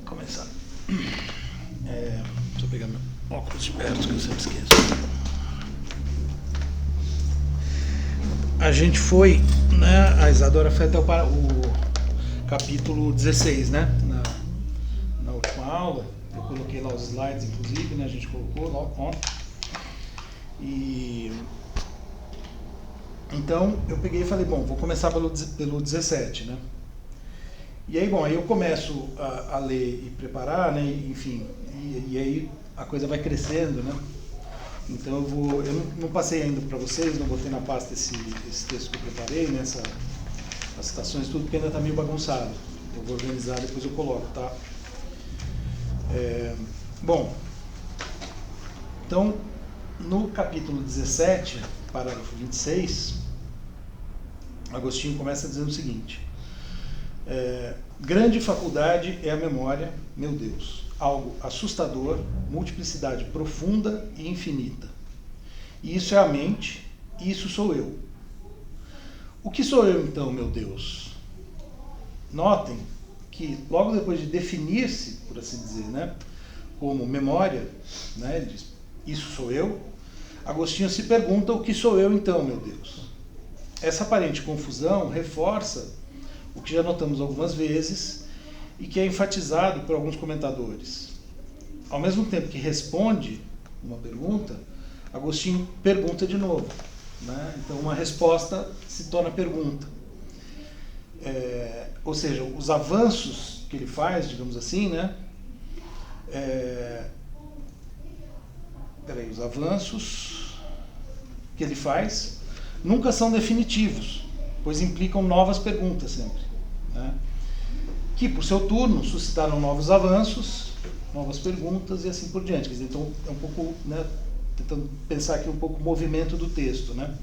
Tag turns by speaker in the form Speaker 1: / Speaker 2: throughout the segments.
Speaker 1: começar. Deixa eu pegar meu óculos de perto, que eu sempre esqueço. A gente foi, né? A Isadora foi até o capítulo 16, né? Na última aula. Eu coloquei lá os slides, inclusive, né? A gente colocou lá ontem. E então eu peguei e falei, bom, vou começar pelo 17, né? E aí, bom, aí eu começo a ler e preparar, né? Enfim, e aí a coisa vai crescendo, né? Então eu não passei ainda para vocês, não botei na pasta esse texto que eu preparei, né? As citações, tudo, porque ainda está meio bagunçado. Eu vou organizar, depois eu coloco, tá? Bom, então, no capítulo 17, parágrafo 26, Agostinho começa dizendo o seguinte: grande faculdade é a memória, meu Deus, algo assustador, multiplicidade profunda e infinita. E isso é a mente, e isso sou eu. O que sou eu então, meu Deus? Notem que logo depois de definir-se, por assim dizer, né, como memória, né, ele diz, isso sou eu, Agostinho se pergunta o que sou eu então, meu Deus? Essa aparente confusão reforça o que já notamos algumas vezes e que é enfatizado por alguns comentadores. Ao mesmo tempo que responde uma pergunta, Agostinho pergunta de novo, né? Então uma resposta se torna pergunta. Ou seja, os avanços que ele faz, digamos assim, né? Os avanços que ele faz nunca são definitivos, pois implicam novas perguntas sempre, né? Que, por seu turno, suscitaram novos avanços, novas perguntas e assim por diante. Quer dizer, então, é um pouco, né, tentando pensar aqui um pouco o movimento do texto, né?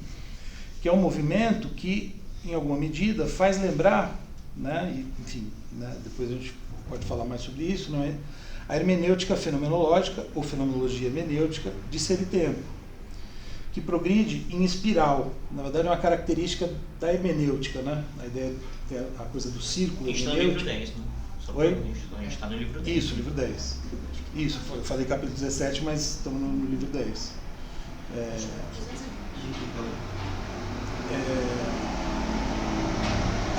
Speaker 1: Que é um movimento que, em alguma medida, faz lembrar, né, e, enfim, né, depois a gente pode falar mais sobre isso, não é? A hermenêutica fenomenológica, ou fenomenologia hermenêutica, de Ser e Tempo, que progride em espiral. Na verdade, é uma característica da hermenêutica, né? A ideia é a coisa do círculo hermenêutico.
Speaker 2: A gente está no livro 10, né?
Speaker 1: Oi?
Speaker 2: A gente está no livro 10.
Speaker 1: Isso, livro 10. Isso, eu falei capítulo 17, mas estamos no livro 10.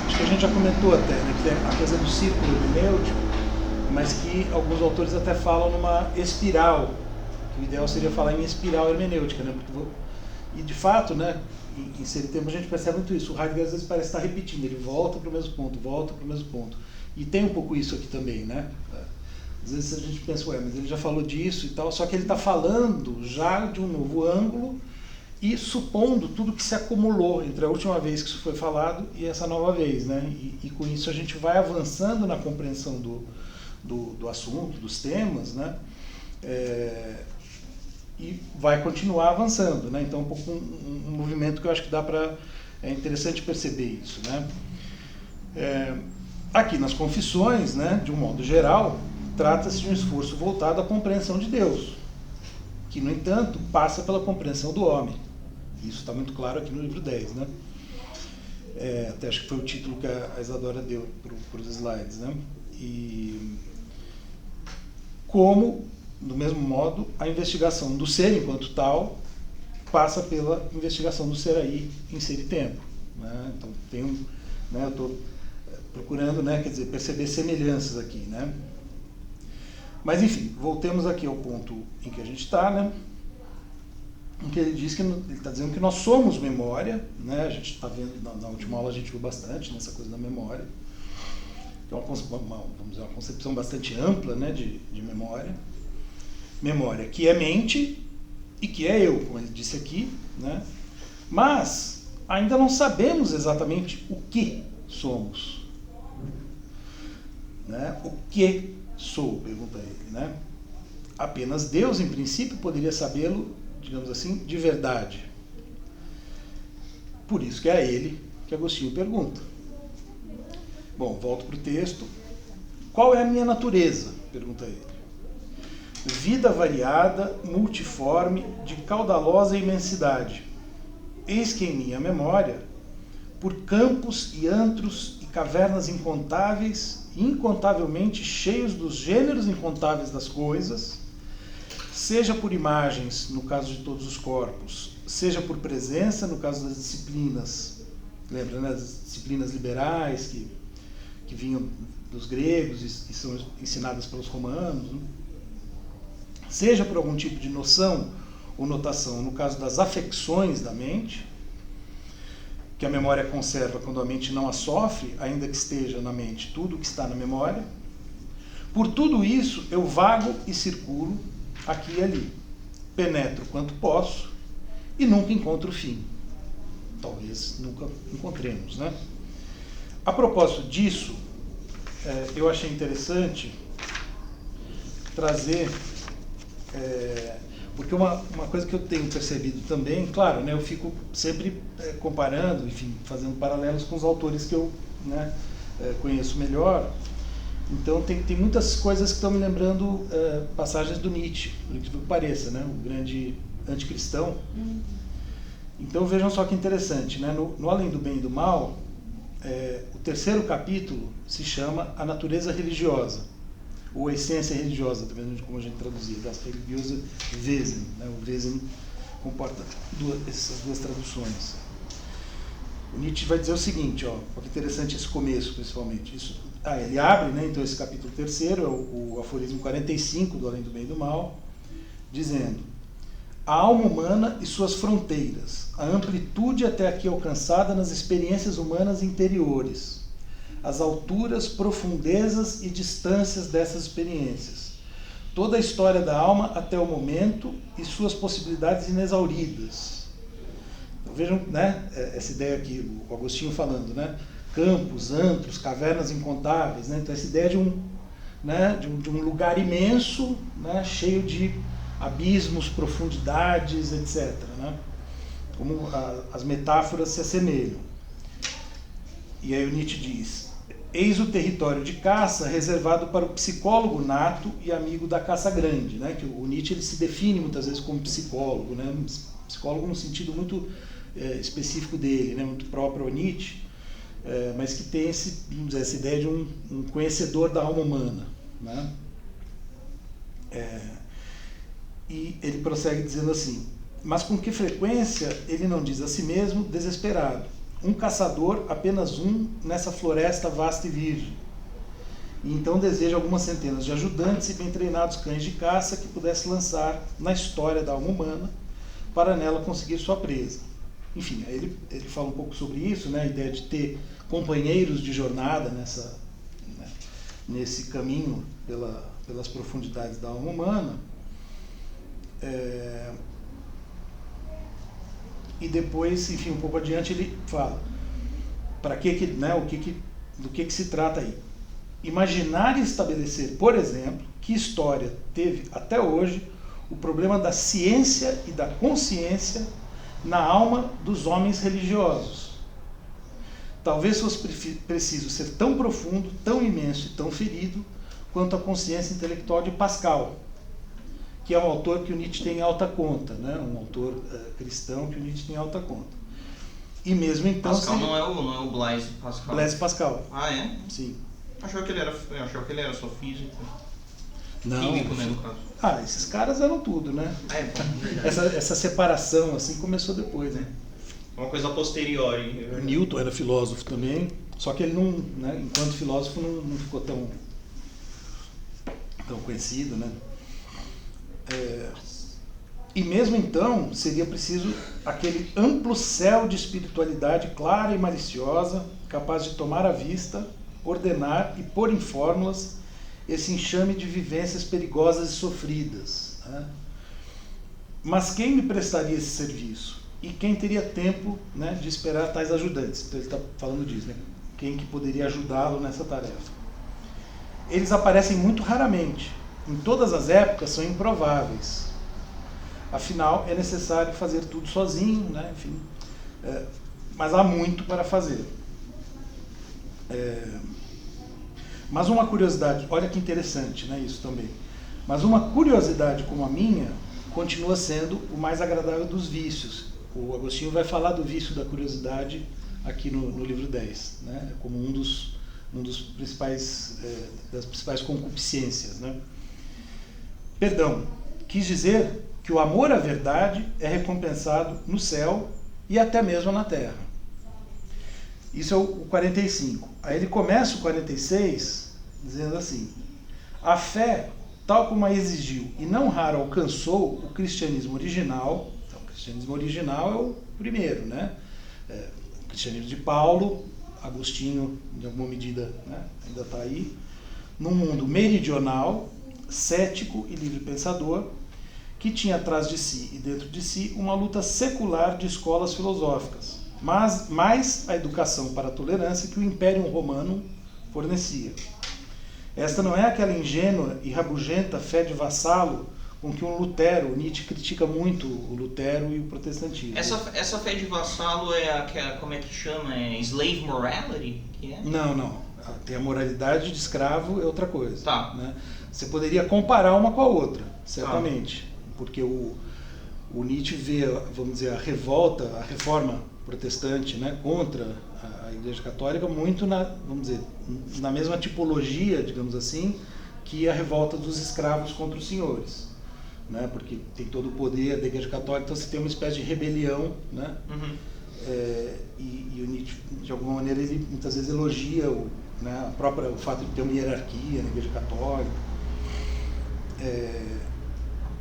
Speaker 1: Acho que a gente já comentou até, né, que tem a coisa do círculo hermenêutico, mas que alguns autores até falam numa espiral, que o ideal seria falar em espiral hermenêutica, né? E de fato, né, em Ser e Tempo a gente percebe muito isso. O Heidegger às vezes parece estar repetindo, ele volta para o mesmo ponto, volta para o mesmo ponto. E tem um pouco isso aqui também, né? Às vezes a gente pensa, mas ele já falou disso e tal, só que ele está falando já de um novo ângulo e supondo tudo que se acumulou entre a última vez que isso foi falado e essa nova vez, né? E com isso a gente vai avançando na compreensão do assunto, dos temas, né? E vai continuar avançando, né? Então, um pouco um movimento que eu acho que dá para... É interessante perceber isso, né? Aqui nas Confissões, né, de um modo geral, trata-se de um esforço voltado à compreensão de Deus, que, no entanto, passa pela compreensão do homem. Isso está muito claro aqui no livro 10, né? Até acho que foi o título que a Isadora deu para os slides, né? E como, do mesmo modo, a investigação do ser enquanto tal passa pela investigação do ser aí em Ser e Tempo, né? Então, né, eu estou procurando, né, quer dizer, perceber semelhanças aqui, né? Mas, enfim, voltemos aqui ao ponto em que a gente está, né? Em que ele diz que ele está dizendo que nós somos memória, né? A gente está vendo, na última aula a gente viu bastante nessa coisa da memória, que é uma concepção bastante ampla, né, de memória. Memória que é mente e que é eu, como ele disse aqui, né? Mas ainda não sabemos exatamente o que somos, né? O que sou, pergunta ele, né? Apenas Deus, em princípio, poderia sabê-lo, digamos assim, de verdade. Por isso que é a ele que Agostinho pergunta. Bom, volto para o texto. Qual é a minha natureza? Pergunta ele. Vida variada, multiforme, de caudalosa imensidade. Eis que em minha memória, por campos e antros e cavernas incontáveis incontavelmente cheios dos gêneros incontáveis das coisas, seja por imagens, no caso de todos os corpos, seja por presença, no caso das disciplinas, lembra, né, das disciplinas liberais que vinham dos gregos e são ensinadas pelos romanos, né? Seja por algum tipo de noção ou notação, no caso das afecções da mente, que a memória conserva quando a mente não a sofre, ainda que esteja na mente tudo o que está na memória. Por tudo isso, eu vago e circulo aqui e ali, penetro quanto posso e nunca encontro o fim. Talvez nunca encontremos, né? A propósito disso, eu achei interessante trazer, porque uma coisa que eu tenho percebido também, claro, né, eu fico sempre comparando, enfim, fazendo paralelos com os autores que eu, né, conheço melhor. Então tem muitas coisas que estão me lembrando passagens do Nietzsche, por incrível que pareça, né, o grande anticristão. Então vejam só que interessante, né, no Além do Bem e do Mal, o terceiro capítulo se chama A Natureza Religiosa, ou A Essência Religiosa, dependendo de como a gente traduzir, das religiosas Wesen, né, o Wesen comporta essas duas traduções. O Nietzsche vai dizer o seguinte, olha que interessante esse começo, principalmente. Ele abre, né, então, esse capítulo terceiro, é o aforismo 45 do Além do Bem e do Mal, dizendo: a alma humana e suas fronteiras, a amplitude até aqui alcançada nas experiências humanas interiores, as alturas, profundezas e distâncias dessas experiências, toda a história da alma até o momento e suas possibilidades inexauridas. Então, vejam, né, essa ideia aqui, o Agostinho falando, né, campos, antros, cavernas incontáveis, né, então essa ideia de um lugar imenso, né, cheio de abismos, profundidades, etc., né, como as metáforas se assemelham. E aí o Nietzsche diz: eis o território de caça reservado para o psicólogo nato e amigo da caça grande, né? Que o Nietzsche ele se define muitas vezes como psicólogo, né? Psicólogo no sentido muito específico dele, né? Muito próprio ao Nietzsche, mas que tem vamos dizer, essa ideia de um conhecedor da alma humana, né? E ele prossegue dizendo assim: mas com que frequência ele não diz a si mesmo, desesperado, um caçador, apenas um, nessa floresta vasta e virgem. E então deseja algumas centenas de ajudantes e bem treinados cães de caça que pudesse lançar na história da alma humana para nela conseguir sua presa. Enfim, ele fala um pouco sobre isso, né, a ideia de ter companheiros de jornada nesse caminho pelas profundidades da alma humana. E depois, enfim, um pouco adiante ele fala do que se trata aí. Imaginar e estabelecer, por exemplo, que história teve até hoje o problema da ciência e da consciência na alma dos homens religiosos. Talvez fosse preciso ser tão profundo, tão imenso e tão ferido quanto a consciência intelectual de Pascal, que é um autor que o Nietzsche tem em alta conta, né? Um autor cristão que o Nietzsche tem em alta conta. E mesmo então...
Speaker 2: Pascal não é o Blaise Pascal.
Speaker 1: Blaise Pascal.
Speaker 2: Ah, é?
Speaker 1: Sim.
Speaker 2: Achou que ele era só físico.
Speaker 1: Não.
Speaker 2: Químico, né, no caso.
Speaker 1: Esses caras eram tudo, né? Essa separação assim começou depois, né?
Speaker 2: Uma coisa posteriori.
Speaker 1: O Newton era filósofo também, só que ele não, né, enquanto filósofo não ficou tão conhecido, né? E mesmo então seria preciso aquele amplo céu de espiritualidade clara e maliciosa, capaz de tomar à vista, ordenar e pôr em fórmulas esse enxame de vivências perigosas e sofridas, né? Mas quem me prestaria esse serviço? E quem teria tempo, né, de esperar tais ajudantes? Então ele está falando disso, né? Quem que poderia ajudá-lo nessa tarefa? Eles aparecem muito raramente. Em todas as épocas são improváveis. Afinal, é necessário fazer tudo sozinho, né? Enfim, mas há muito para fazer. Mas uma curiosidade, olha que interessante, né, isso também. Mas uma curiosidade como a minha continua sendo o mais agradável dos vícios. O Agostinho vai falar do vício da curiosidade aqui no livro 10, né? Como um das principais concupiscências, né? Perdão, quis dizer que o amor à verdade é recompensado no céu e até mesmo na terra. Isso é o 45. Aí ele começa o 46 dizendo assim: a fé, tal como a exigiu e não raro alcançou o cristianismo original. Então, o cristianismo original é o primeiro, né? O cristianismo de Paulo, Agostinho, de alguma medida, né, ainda está aí, num mundo meridional, cético e livre pensador, que tinha atrás de si e dentro de si uma luta secular de escolas filosóficas, mas mais a educação para a tolerância que o Império Romano fornecia. Esta não é aquela ingênua e rabugenta fé de vassalo com que um Lutero, Nietzsche critica muito o Lutero e o protestantismo.
Speaker 2: Essa fé de vassalo como é que chama? É slave morality? Que é?
Speaker 1: Não. Tem a moralidade de escravo, é outra coisa.
Speaker 2: Tá.
Speaker 1: Né? Você poderia comparar uma com a outra, certamente. Tá. Porque o Nietzsche vê, vamos dizer, a revolta, a reforma protestante, né, contra a Igreja Católica muito vamos dizer, na mesma tipologia, digamos assim, que a revolta dos escravos contra os senhores. Né, porque tem todo o poder da Igreja Católica, então você tem uma espécie de rebelião, né? Uhum. E o Nietzsche, de alguma maneira, ele muitas vezes elogia o fato de ter uma hierarquia na Igreja Católica.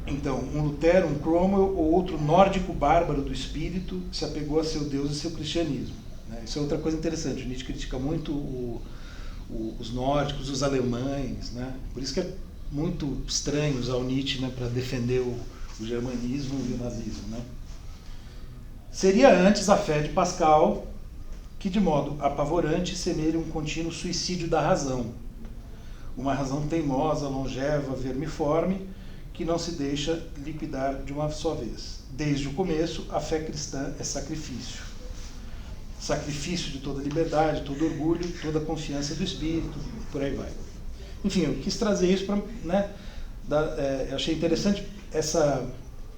Speaker 1: Então, um Lutero, um Cromwell ou outro nórdico bárbaro do espírito que se apegou a seu Deus e seu cristianismo. Né? Isso é outra coisa interessante. O Nietzsche critica muito os nórdicos, os alemães, né? Por isso que é muito estranho usar o Nietzsche, né, para defender o germanismo e o nazismo. Né? Seria antes a fé de Pascal, que de modo apavorante semelha um contínuo suicídio da razão. Uma razão teimosa, longeva, vermiforme, que não se deixa liquidar de uma só vez. Desde o começo, a fé cristã é sacrifício. Sacrifício de toda liberdade, todo orgulho, toda confiança do espírito, por aí vai. Enfim, eu quis trazer isso para, né, eu achei interessante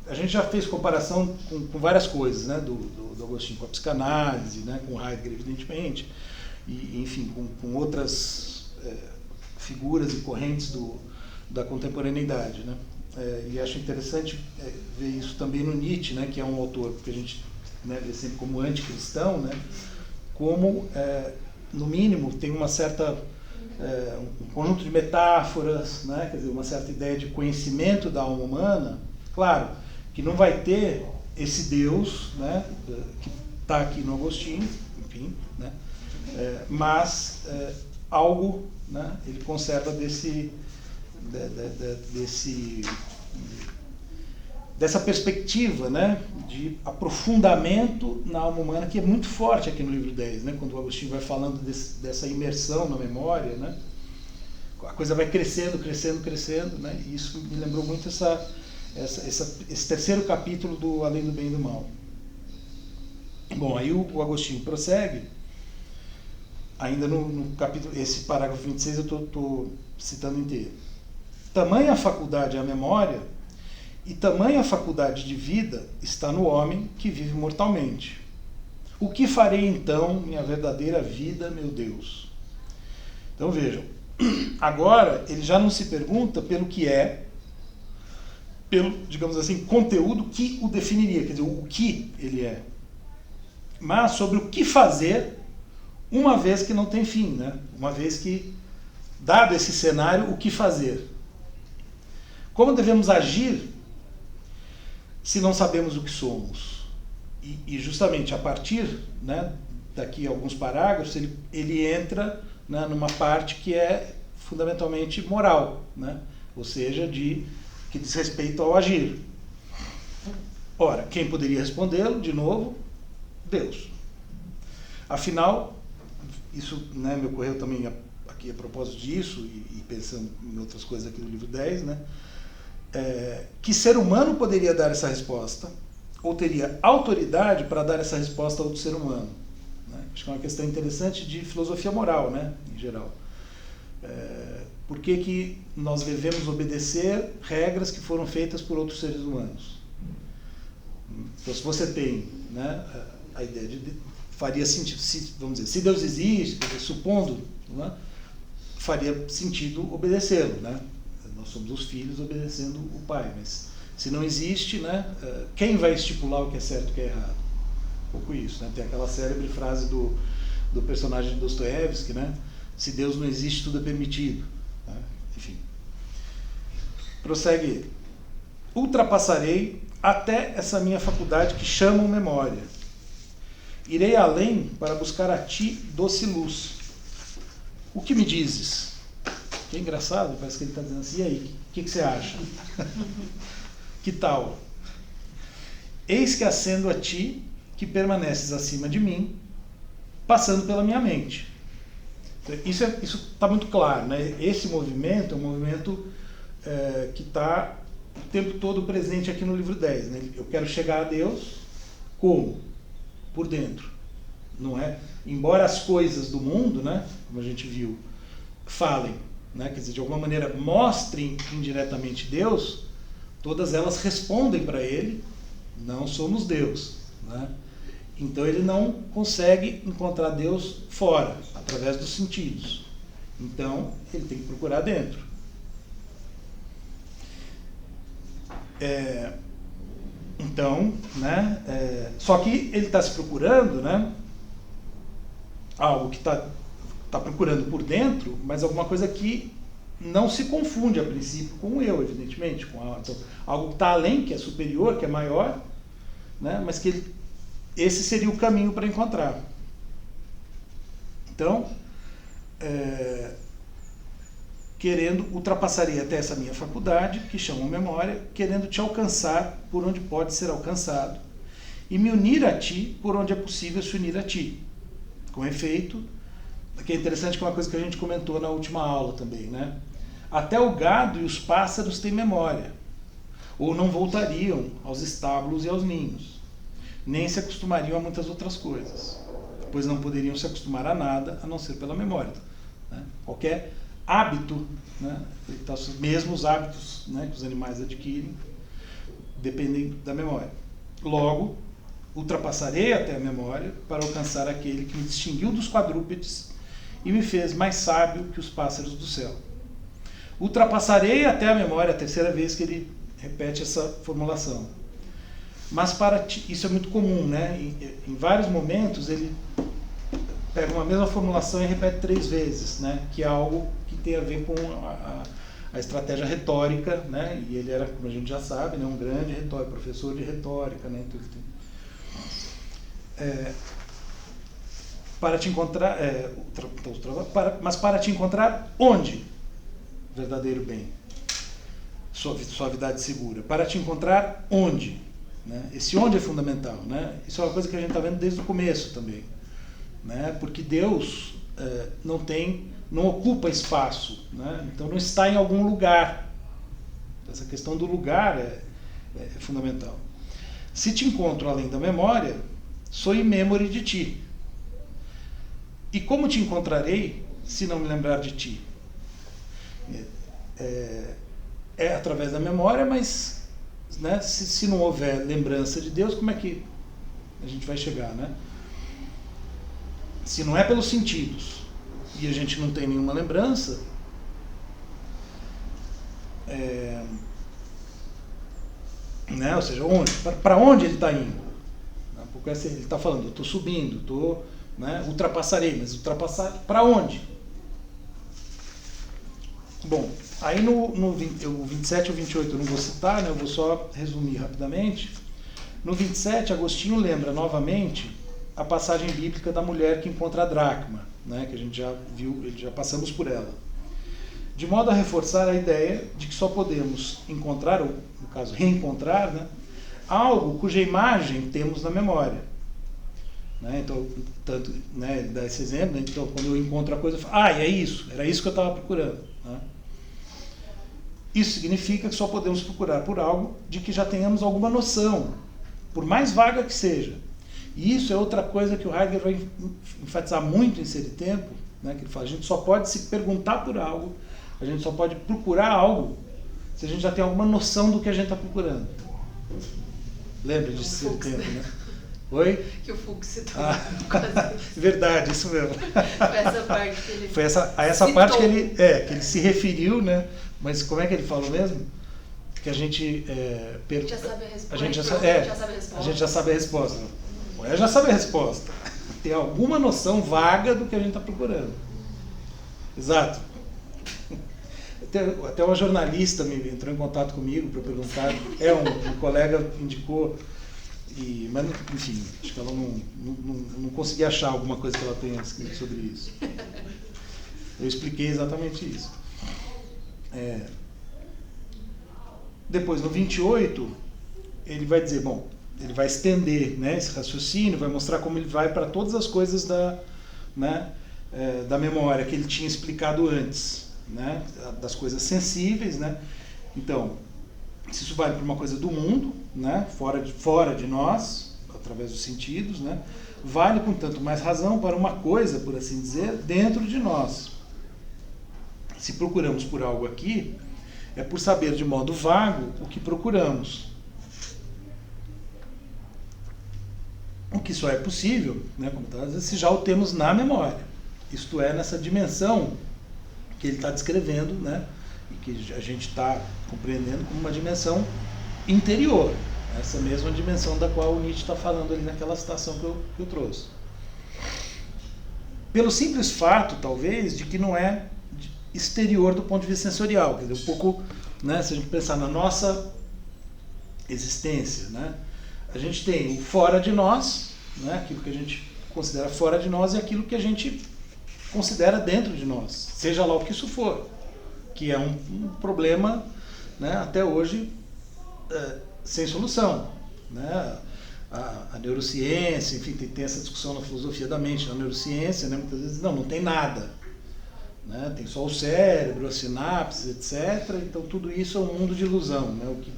Speaker 1: a gente já fez comparação com várias coisas, né, do Agostinho, com a psicanálise, né, com Heidegger, evidentemente, e enfim, com outras figuras e correntes da contemporaneidade, né. E acho interessante ver isso também no Nietzsche, né, que é um autor que a gente, né, vê sempre como anticristão, né, como, no mínimo, tem uma certa um conjunto de metáforas, né, quer dizer, uma certa ideia de conhecimento da alma humana, claro, que não vai ter esse Deus, né, que está aqui no Agostinho, enfim, né, mas algo, né, ele conserva dessa perspectiva, né, de aprofundamento na alma humana, que é muito forte aqui no livro 10, né, quando o Agostinho vai falando dessa imersão na memória, né, a coisa vai crescendo, né, e isso me lembrou muito esse terceiro capítulo do Além do Bem e do Mal. Bom, aí o Agostinho prossegue, ainda no capítulo, esse parágrafo 26 eu estou citando inteiro. Tamanha a faculdade à memória e tamanha a faculdade de vida está no homem que vive mortalmente. O que farei então, minha verdadeira vida, meu Deus? Então vejam, agora ele já não se pergunta pelo que é, pelo, digamos assim, conteúdo que o definiria, quer dizer, o que ele é, mas sobre o que fazer uma vez que não tem fim, né? Uma vez que, dado esse cenário, o que fazer? Como devemos agir se não sabemos o que somos? E justamente a partir, né, daqui a alguns parágrafos, ele entra, né, numa parte que é fundamentalmente moral, né? Ou seja, que diz respeito ao agir. Ora, quem poderia respondê-lo, de novo? Deus. Afinal, isso, né, me ocorreu também aqui a propósito disso, e pensando em outras coisas aqui no livro 10, né? Que ser humano poderia dar essa resposta, ou teria autoridade para dar essa resposta a outro ser humano? Né? Acho que é uma questão interessante de filosofia moral, né, em geral. Por que nós devemos obedecer regras que foram feitas por outros seres humanos? Então, se você tem, né, a ideia faria sentido, vamos dizer, se Deus existe, supondo, né, faria sentido obedecê-lo, né? Nós somos os filhos obedecendo o pai, mas se não existe, né, quem vai estipular o que é certo e o que é errado? Um pouco isso, né? Tem aquela célebre frase do personagem de Dostoiévski, né? Se Deus não existe, tudo é permitido. Né? Enfim. Prossegue ele. Ultrapassarei até essa minha faculdade que chamam memória. Irei além para buscar a ti doce luz. O que me dizes? Que engraçado, parece que ele está dizendo assim, e aí, o que você acha? Que tal? Eis que ascendo a ti, que permaneces acima de mim, passando pela minha mente. Isso está muito claro, né? Esse movimento é um movimento que está o tempo todo presente aqui no livro 10. Né? Eu quero chegar a Deus como? Por dentro. Não é? Embora as coisas do mundo, né, como a gente viu, falem, né, quer dizer, de alguma maneira mostrem indiretamente Deus, todas elas respondem para ele, não somos Deus. Né? Então ele não consegue encontrar Deus fora, através dos sentidos. Então ele tem que procurar dentro. Então, né, só que ele está se procurando, né, algo que está procurando por dentro, mas alguma coisa que não se confunde a princípio com o eu, evidentemente, então, algo que está além, que é superior, que é maior, né, mas que esse seria o caminho para encontrar. Então, ultrapassarei até essa minha faculdade, que chamam memória, querendo te alcançar por onde pode ser alcançado, e me unir a ti por onde é possível se unir a ti. Com efeito, que é interessante que é uma coisa que a gente comentou na última aula também, né? Até o gado e os pássaros têm memória, ou não voltariam aos estábulos e aos ninhos, nem se acostumariam a muitas outras coisas, pois não poderiam se acostumar a nada a não ser pela memória. Né? Qualquer hábito, né, mesmo os hábitos, né, que os animais adquirem, dependem da memória. Logo, ultrapassarei até a memória para alcançar aquele que me distinguiu dos quadrúpedes e me fez mais sábio que os pássaros do céu. Ultrapassarei até a memória, a terceira vez que ele repete essa formulação. Mas para ti, isso é muito comum, né? Em vários momentos ele pega uma mesma formulação e repete 3 vezes, né? Que é algo que tem a ver com a estratégia retórica, né? E ele era, como a gente já sabe, né, um grande retórico, professor de retórica, né? Então, para te encontrar, mas para te encontrar onde? Verdadeiro bem, suavidade segura. Para te encontrar onde? Né? Esse onde é fundamental, né? Isso é uma coisa que a gente está vendo desde o começo também, né? Porque Deus não ocupa espaço, né? Então não está em algum lugar. Essa questão do lugar é fundamental. Se te encontro além da memória, sou in memore de ti. E como te encontrarei se não me lembrar de ti? É através da memória, mas, né, se não houver lembrança de Deus, como é que a gente vai chegar, né? Se não é pelos sentidos e a gente não tem nenhuma lembrança, né? Ou seja, para onde ele está indo? Porque ele está falando, eu estou subindo, né, ultrapassarei, mas ultrapassar para onde? Bom, aí o 27 e o 28 eu não vou citar, né, eu vou só resumir rapidamente. No 27, Agostinho lembra novamente a passagem bíblica da mulher que encontra a dracma, né, que a gente já viu, já passamos por ela. De modo a reforçar a ideia de que só podemos encontrar, ou no caso reencontrar, né, algo cuja imagem temos na memória. Né, então, tanto, né, ele dá esse exemplo, né, então quando eu encontro a coisa, eu falo, é isso, era isso que eu estava procurando. Né? Isso significa que só podemos procurar por algo de que já tenhamos alguma noção, por mais vaga que seja. E isso é outra coisa que o Heidegger vai enfatizar muito em Ser e Tempo, né, que ele fala, a gente só pode se perguntar por algo, a gente só pode procurar algo se a gente já tem alguma noção do que a gente está procurando. Lembra de Ser e Tempo, né? Oi?
Speaker 3: Que o Fux citou.
Speaker 1: Verdade, isso mesmo.
Speaker 3: Foi essa parte que ele
Speaker 1: Foi essa parte que ele se referiu, né? Mas como é que ele falou mesmo? Que a gente
Speaker 3: já sabe a resposta.
Speaker 1: A gente já sabe a resposta. Já sabe a resposta. Tem alguma noção vaga do que a gente está procurando. Exato. Até uma jornalista entrou em contato comigo para perguntar. Um colega indicou, mas enfim, acho que ela não conseguia achar alguma coisa que ela tenha escrito sobre isso. Eu expliquei exatamente isso. Depois, no 28, ele vai dizer, ele vai estender, né, esse raciocínio, vai mostrar como ele vai para todas as coisas da memória que ele tinha explicado antes, né, das coisas sensíveis, né. Então, se isso vale para uma coisa do mundo, né, fora de nós, através dos sentidos, né, vale com tanto mais razão para uma coisa, por assim dizer, dentro de nós. Se procuramos por algo aqui, é por saber de modo vago o que procuramos. O que só é possível, né, como estava dizendo, se já o temos na memória. Isto é, nessa dimensão que ele está descrevendo, né, e que a gente está compreendendo como uma dimensão interior. Essa mesma dimensão da qual o Nietzsche está falando ali naquela citação que eu trouxe. Pelo simples fato, talvez, de que não é exterior do ponto de vista sensorial, quer dizer, um pouco, né, se a gente pensar na nossa existência, né, a gente tem o fora de nós, né, aquilo que a gente considera fora de nós e aquilo que a gente considera dentro de nós, seja lá o que isso for, que é um problema, né, até hoje sem solução, né? A neurociência, enfim, tem essa discussão na filosofia da mente, na neurociência, né, muitas vezes não tem nada. Né? Tem só o cérebro, as sinapses, etc. Então tudo isso é um mundo de ilusão, né? O que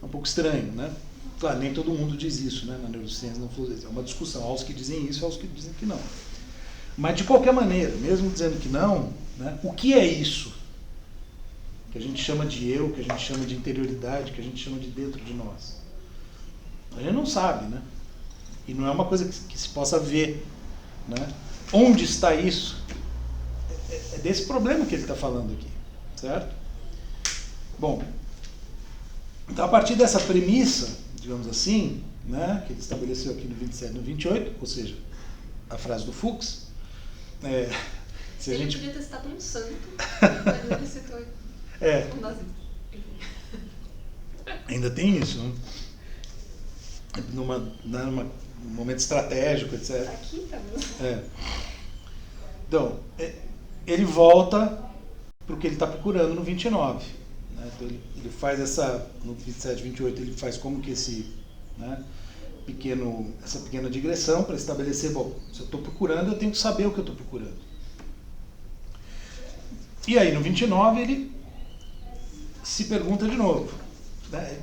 Speaker 1: é um pouco estranho, né? Claro, nem todo mundo diz isso, né? Na neurociência, na filosofia. É uma discussão, há os que dizem isso e há os que dizem que não. Mas de qualquer maneira, mesmo dizendo que não, né? O que é isso? Que a gente chama de eu, que a gente chama de interioridade, que a gente chama de dentro de nós. A gente não sabe, né? E não é uma coisa que se possa ver, né? Onde está isso? É desse problema que ele está falando aqui, certo? Bom, então a partir dessa premissa, digamos assim, né, que ele estabeleceu aqui no 27 e no 28, ou seja, a frase do Fuchs, se a gente
Speaker 3: podia ter citado um santo, mas ele citou um nazista.
Speaker 1: Ainda tem isso, né? Num momento estratégico, etc.
Speaker 3: Aqui tá vendo?
Speaker 1: Então, ele volta para o que ele está procurando no 29. Né? Então ele faz no 27 e 28, ele faz como que essa pequena digressão para estabelecer, se eu estou procurando, eu tenho que saber o que eu estou procurando. E aí no 29 ele se pergunta de novo. Né?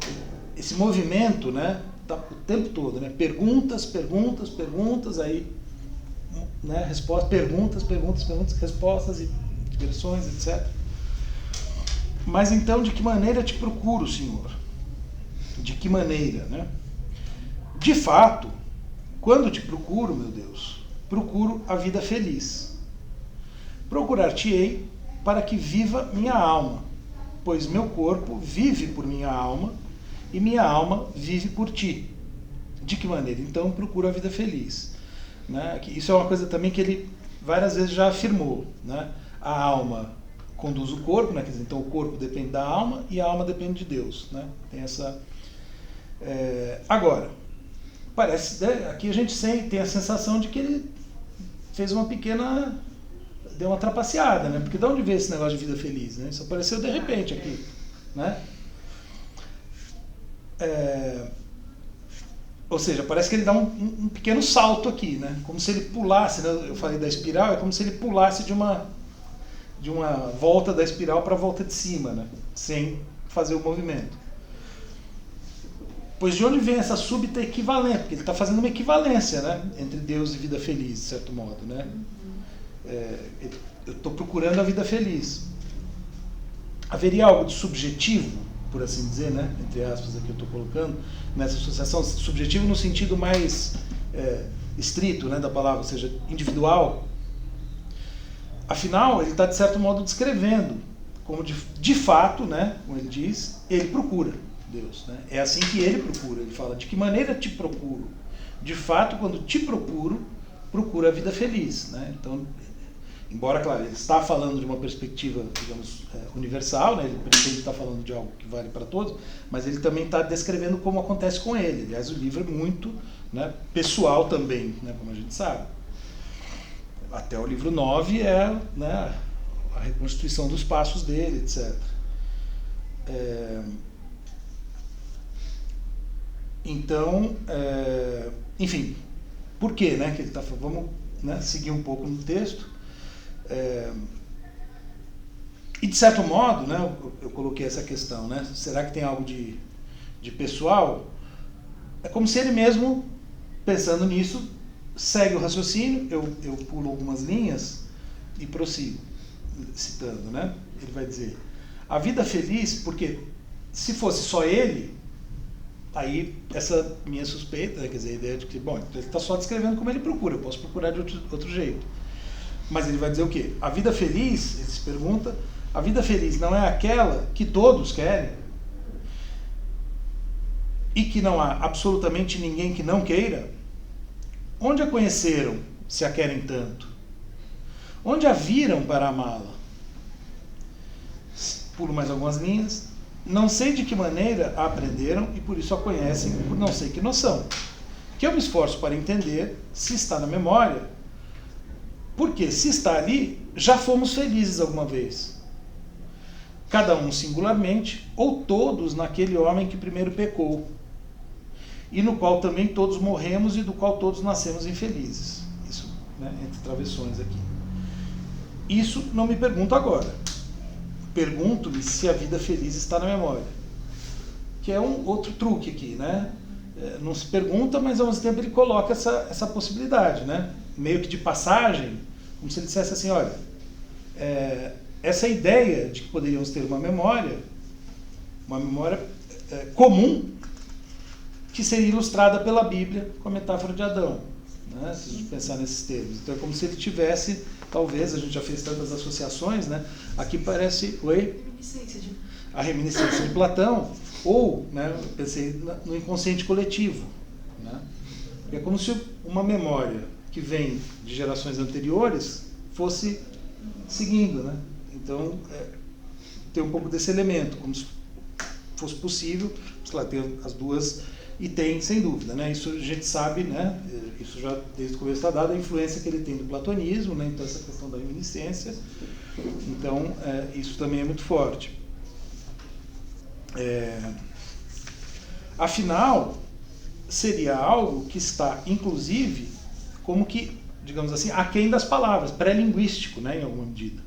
Speaker 1: Esse movimento, né, tá o tempo todo, né? Perguntas, aí, né, respostas, perguntas, respostas e digressões, etc. Mas então, de que maneira te procuro, Senhor? De que maneira, né? De fato, quando te procuro, meu Deus, procuro a vida feliz. Procurar-te-ei para que viva minha alma, pois meu corpo vive por minha alma e minha alma vive por ti. De que maneira? Então, procuro a vida feliz. Né? Isso é uma coisa também que ele várias vezes já afirmou. Né? A alma conduz o corpo, né? Quer dizer, então o corpo depende da alma e a alma depende de Deus. Né? Tem essa... Agora, parece, né? Aqui a gente tem a sensação de que ele fez deu uma trapaceada, né? Porque de onde veio esse negócio de vida feliz? Né? Isso apareceu de repente aqui. Né? Ou seja, parece que ele dá um pequeno salto aqui, né? Como se ele pulasse, né? Eu falei da espiral, é como se ele pulasse de uma volta da espiral para a volta de cima, né? Sem fazer o movimento. Pois de onde vem essa súbita equivalência? Porque ele está fazendo uma equivalência, né? Entre Deus e vida feliz, de certo modo, né? Eu estou procurando a vida feliz. Haveria algo de subjetivo por assim dizer, né, entre aspas aqui eu estou colocando, nessa associação, subjetivo no sentido mais estrito, né, da palavra, ou seja, individual. Afinal, ele está, de certo modo, descrevendo como de fato, né, como ele diz, ele procura Deus. Né? É assim que ele procura. Ele fala, de que maneira te procuro? De fato, quando te procuro a vida feliz. Né? Então, embora, claro, ele está falando de uma perspectiva, digamos, universal, né? Ele pretende estar falando de algo que vale para todos, mas ele também está descrevendo como acontece com ele. Aliás, o livro é muito, né, pessoal também, né, como a gente sabe. Até o livro 9 é, né, a reconstituição dos passos dele, etc. Então, enfim, por quê, né, que ele está falando? Vamos, né, seguir um pouco no texto. E de certo modo, né, eu coloquei essa questão, né, será que tem algo de pessoal? É como se ele mesmo, pensando nisso, segue o raciocínio, eu pulo algumas linhas e prossigo, citando, né? Ele vai dizer, a vida feliz, porque se fosse só ele, aí essa minha suspeita, né, quer dizer, a ideia de que, bom, ele está só descrevendo como ele procura, eu posso procurar de outro jeito. Mas ele vai dizer o quê? A vida feliz, ele se pergunta, a vida feliz não é aquela que todos querem? E que não há absolutamente ninguém que não queira? Onde a conheceram, se a querem tanto? Onde a viram para amá-la? Pulo mais algumas linhas. Não sei de que maneira a aprenderam e por isso a conhecem por não sei que noção. Que eu me esforço para entender se está na memória, porque se está ali, já fomos felizes alguma vez. Cada um singularmente, ou todos naquele homem que primeiro pecou, e no qual também todos morremos e do qual todos nascemos infelizes. Isso, né, entre travessões aqui. Isso não me pergunto agora. Pergunto-me se a vida feliz está na memória. Que é um outro truque aqui, né? Não se pergunta, mas ao mesmo tempo ele coloca essa possibilidade, né? Meio que de passagem, como se ele dissesse assim, olha, essa ideia de que poderíamos ter uma memória comum, que seria ilustrada pela Bíblia com a metáfora de Adão, né? Se a gente pensar nesses termos. Então é como se ele tivesse, talvez, a gente já fez tantas associações, né? Aqui parece, a reminiscência de Platão, ou, né, eu pensei no inconsciente coletivo, né? É como se uma memória que vem de gerações anteriores fosse seguindo, né? Então, tem um pouco desse elemento, como se fosse possível, claro, tem as duas, e tem, sem dúvida, né? Isso a gente sabe, né? Isso já desde o começo está dado, a influência que ele tem do platonismo, né? Então essa questão da reminiscência, então isso também é muito forte. Afinal, seria algo que está, inclusive, como que, digamos assim, aquém das palavras, pré-linguístico, né? Em alguma medida.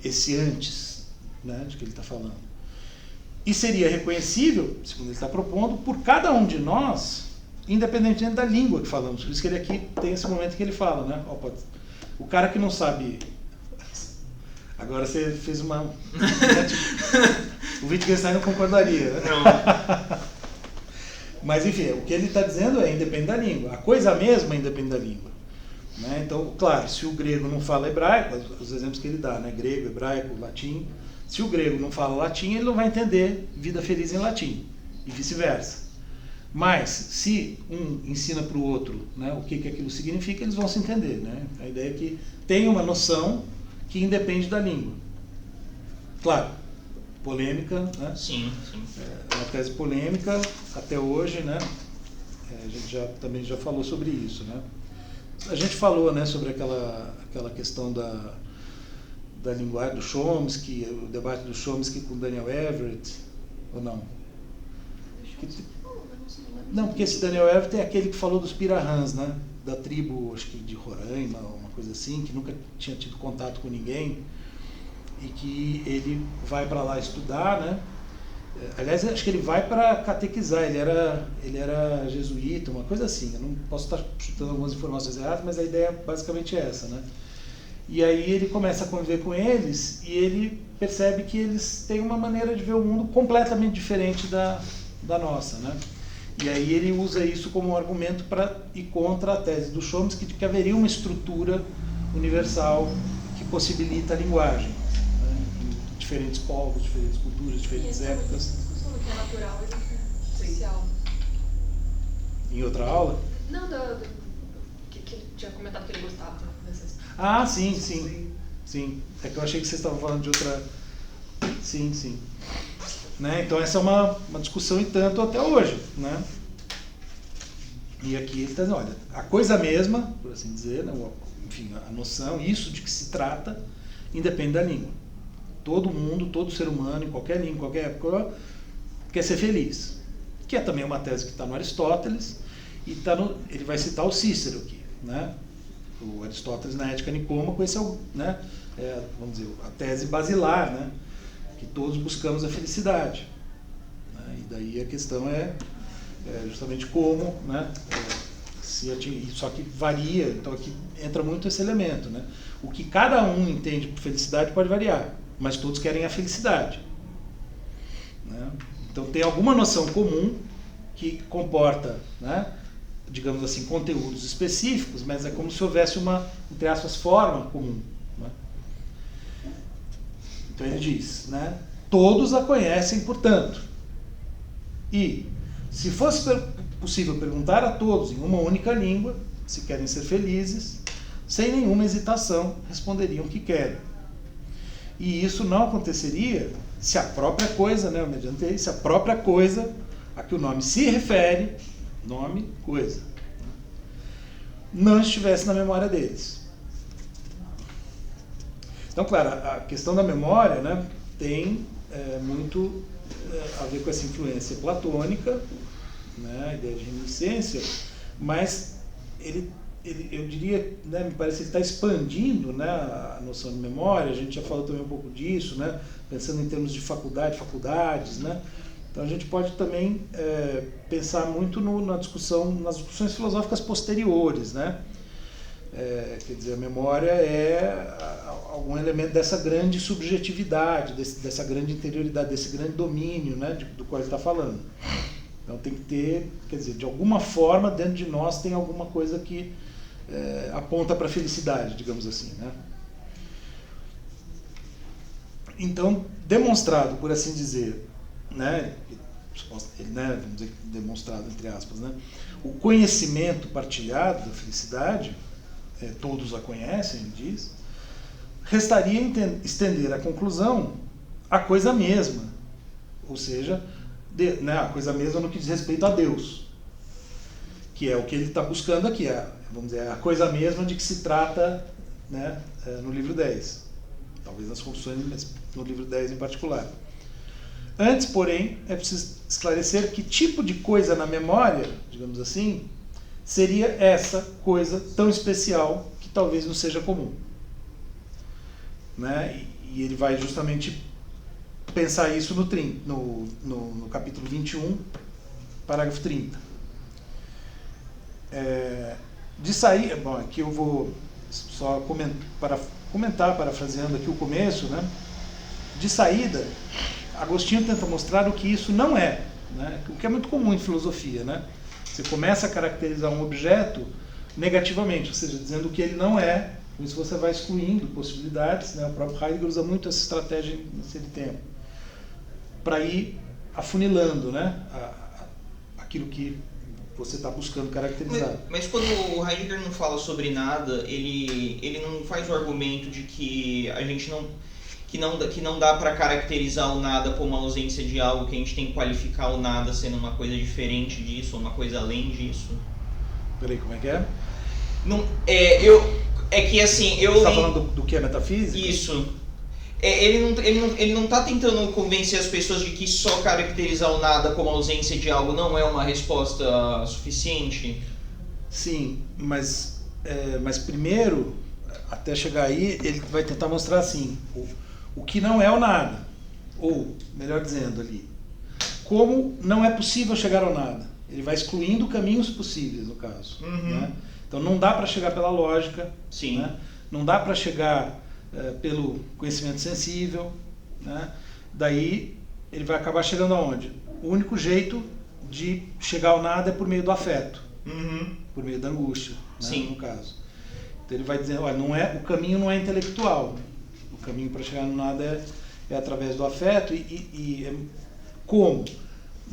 Speaker 1: Esse antes, né? De que ele está falando. E seria reconhecível, segundo ele está propondo, por cada um de nós, independentemente da língua que falamos. Por isso que ele aqui tem esse momento que ele fala, né? O cara que não sabe... Agora você fez uma... O Wittgenstein não concordaria, né?
Speaker 2: Não.
Speaker 1: Mas, enfim, o que ele está dizendo é independente da língua. A coisa mesma é independente da língua. Né? Então, claro, se o grego não fala hebraico, os exemplos que ele dá, né? Grego, hebraico, latim... Se o grego não fala latim, ele não vai entender vida feliz em latim, e vice-versa. Mas, se um ensina para o outro, né, o que aquilo significa, eles vão se entender. Né? A ideia é que tem uma noção que independe da língua. Claro, polêmica, né?
Speaker 2: Sim.
Speaker 1: É uma tese polêmica até hoje, né? A gente também já falou sobre isso. Né? A gente falou, né, sobre aquela questão da linguagem do Chomsky, o debate do Chomsky com Daniel Everett, ou não? Não, porque esse Daniel Everett é aquele que falou dos Pirahãs, né? Da tribo, acho que de Roraima, uma coisa assim, que nunca tinha tido contato com ninguém, e que ele vai para lá estudar, né? Aliás, acho que ele vai para catequizar, ele era jesuíta, uma coisa assim. Eu não posso estar chutando algumas informações erradas, mas a ideia é basicamente essa, né? E aí ele começa a conviver com eles e ele percebe que eles têm uma maneira de ver o mundo completamente diferente da nossa, né? E aí ele usa isso como argumento para ir contra a tese do Chomsky de que haveria uma estrutura universal que possibilita a linguagem, né? Em diferentes povos, diferentes culturas, diferentes épocas.
Speaker 3: Discussão do que é natural e do que é social.
Speaker 1: Em outra aula?
Speaker 3: Não, que ele tinha comentado que ele gostava dessas.
Speaker 1: Ah, sim, sim. Sim. É que eu achei que vocês estavam falando de outra. Sim, sim. Né? Então essa é uma discussão e tanto até hoje, né? E aqui ele está dizendo, olha, a coisa mesma, por assim dizer, né? Enfim, a noção, isso de que se trata, independe da língua. Todo mundo, todo ser humano, em qualquer língua, em qualquer época, quer ser feliz. Que é também uma tese que está no Aristóteles, e ele vai citar o Cícero aqui, né? O Aristóteles na Ética Nicômaco, esse é o, né? Vamos dizer, a tese basilar, né? Que todos buscamos a felicidade, né? E daí a questão é justamente como, né? Se atingir, só que varia, então aqui entra muito esse elemento, né? O que cada um entende por felicidade pode variar, mas todos querem a felicidade, né? Então tem alguma noção comum que comporta, né? Digamos assim, conteúdos específicos, mas é como se houvesse uma, entre aspas, forma comum, né? Então ele diz, né? Todos a conhecem, portanto. E, se fosse possível perguntar a todos em uma única língua, se querem ser felizes, sem nenhuma hesitação, responderiam que querem. E isso não aconteceria se a própria coisa, né? Eu me adiantei, se a própria coisa a que o nome se refere, nome, coisa, não estivesse na memória deles. Então, claro, a questão da memória, né, tem muito a ver com essa influência platônica, né, a ideia de reminiscência, mas eu diria, né, me parece que ele está expandindo, né, a noção de memória. A gente já falou também um pouco disso, né, pensando em termos de faculdades, né. Então a gente pode também pensar muito nas discussões filosóficas posteriores, né. Quer dizer, a memória é algum elemento dessa grande subjetividade, dessa grande interioridade, desse grande domínio, né, do qual ele está falando. Então tem que ter, quer dizer, de alguma forma dentro de nós tem alguma coisa que aponta para a felicidade, digamos assim, né. Então, demonstrado, por assim dizer, né, vamos dizer, demonstrado entre aspas, né, o conhecimento partilhado da felicidade, todos a conhecem, ele diz, restaria estender a conclusão à coisa mesma, ou seja, né, a coisa mesma no que diz respeito a Deus, que é o que ele está buscando aqui, vamos dizer, a coisa mesma de que se trata, né, no livro 10, talvez nas conclusões, mas no livro 10 em particular. Antes, porém, é preciso esclarecer que tipo de coisa na memória, digamos assim, seria essa coisa tão especial que talvez não seja comum, né? E ele vai justamente pensar isso no capítulo 21, parágrafo 30. De sair, bom, aqui eu vou só comentar, parafraseando aqui o começo, né? De saída, Agostinho tenta mostrar o que isso não é, né? O que é muito comum em filosofia, né? Você começa a caracterizar um objeto negativamente, ou seja, dizendo o que ele não é, com isso você vai excluindo possibilidades, né? O próprio Heidegger usa muito essa estratégia nesse tempo, para ir afunilando, né? Aquilo que você está buscando caracterizar.
Speaker 2: Mas quando o Heidegger não fala sobre nada, ele não faz o argumento de que a gente que não dá para caracterizar o nada como a ausência de algo, que a gente tem que qualificar o nada sendo uma coisa diferente disso, ou uma coisa além disso.
Speaker 1: Peraí, como é que é?
Speaker 2: Não, que assim,
Speaker 1: Você está falando do que é metafísica?
Speaker 2: Isso. Ele não está tentando convencer as pessoas de que só caracterizar o nada como ausência de algo não é uma resposta suficiente?
Speaker 1: Sim, mas primeiro, até chegar aí, ele vai tentar mostrar assim, o que não é o nada, ou, melhor dizendo ali, como não é possível chegar ao nada. Ele vai excluindo caminhos possíveis, no caso.
Speaker 2: Uhum.
Speaker 1: Né? Então não dá para chegar pela lógica.
Speaker 2: Sim.
Speaker 1: Né? não dá para chegar pelo conhecimento sensível, né? Daí ele vai acabar chegando aonde? O único jeito de chegar ao nada é por meio do afeto, por meio da angústia, né? No caso. Então ele vai dizer, olha, o caminho não é intelectual, o caminho para chegar no nada é através do afeto e como?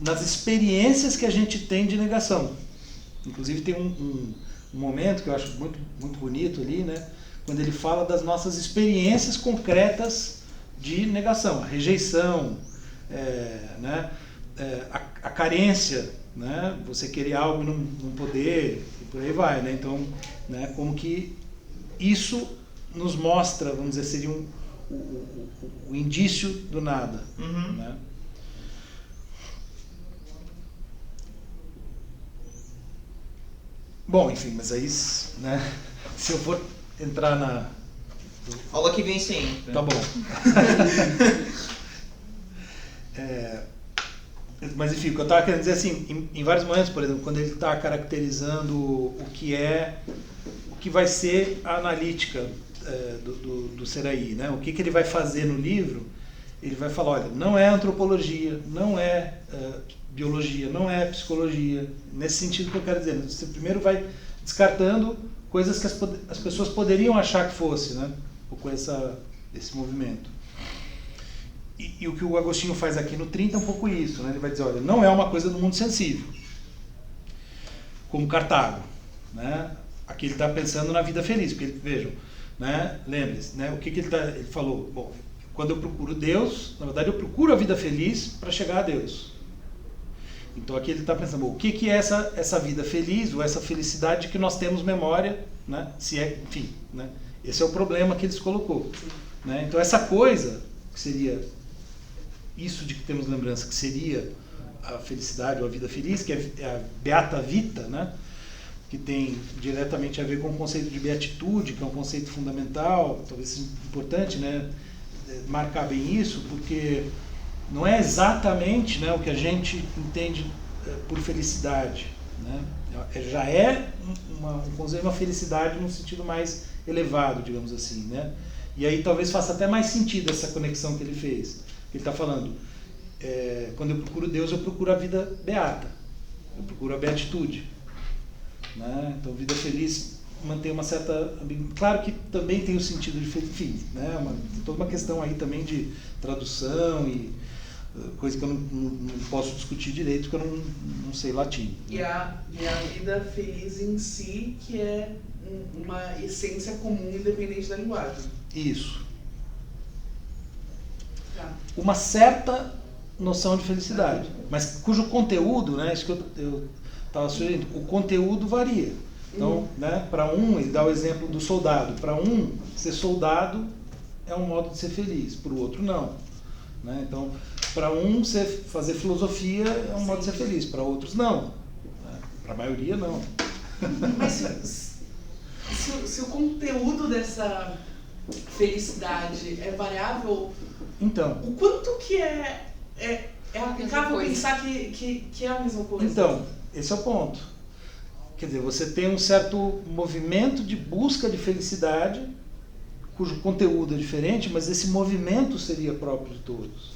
Speaker 1: Nas experiências que a gente tem de negação. Inclusive tem um momento que eu acho muito, muito bonito ali, né? Quando ele fala das nossas experiências concretas de negação, a rejeição, né? A carência, né? Você querer algo e não poder, e por aí vai, né? Então, né? Como que isso nos mostra, vamos dizer, seria o indício do nada, né? Bom, enfim, mas aí, né? Se eu for entrar na...
Speaker 2: Aula que vem sempre.
Speaker 1: Tá bom. Mas enfim, o que eu estava querendo dizer assim, em vários momentos, por exemplo, quando ele está caracterizando o que vai ser a analítica do Seraí, né? O que ele vai fazer no livro, ele vai falar, olha, não é antropologia, não é biologia, não é psicologia, nesse sentido que eu quero dizer. Você primeiro vai descartando coisas que as pessoas poderiam achar que fosse, né? Com esse movimento. E o que o Agostinho faz aqui no 30 é um pouco isso, né? Ele vai dizer, olha, não é uma coisa do mundo sensível, como Cartago, né? Aqui ele está pensando na vida feliz, porque vejam, né? Lembre-se, né? O que ele falou? Bom, quando eu procuro Deus, na verdade eu procuro a vida feliz para chegar a Deus. Então aqui ele está pensando, bom, o que é essa vida feliz, ou essa felicidade que nós temos memória, né? Enfim, né? Esse é o problema que eles colocou, né? Então essa coisa, que seria isso de que temos lembrança, que seria a felicidade ou a vida feliz, que é a beata vita, né? Que tem diretamente a ver com o conceito de beatitude, que é um conceito fundamental, talvez importante, né? Marcar bem isso, porque não é exatamente, né, o que a gente entende por felicidade, né? Já é uma felicidade num sentido mais elevado, digamos assim, né? E aí talvez faça até mais sentido essa conexão que ele fez. Ele está falando, quando eu procuro Deus, eu procuro a vida beata, eu procuro a beatitude, né? Então vida feliz mantém uma certa... Claro que também tem o sentido de... Enfim, né? Tem toda uma questão aí também de tradução e coisa que eu não posso discutir direito, porque eu não sei latim.
Speaker 4: E a vida feliz em si, que é uma essência comum independente da linguagem.
Speaker 1: Isso.
Speaker 4: Tá.
Speaker 1: Uma certa noção de felicidade, mas cujo conteúdo, né? Isso que eu estava sugerindo, o conteúdo varia. Então, né, para ele dá o exemplo do soldado. Para ser soldado é um modo de ser feliz, para o outro não. Né? Então, para fazer filosofia é um modo de ser feliz, para outros não. Né? Para a maioria não.
Speaker 4: Mas se o conteúdo dessa felicidade é variável,
Speaker 1: então,
Speaker 4: o quanto que é aplicável pensar que é a mesma coisa?
Speaker 1: Então, esse é o ponto. Quer dizer, você tem um certo movimento de busca de felicidade, cujo conteúdo é diferente, mas esse movimento seria próprio de todos.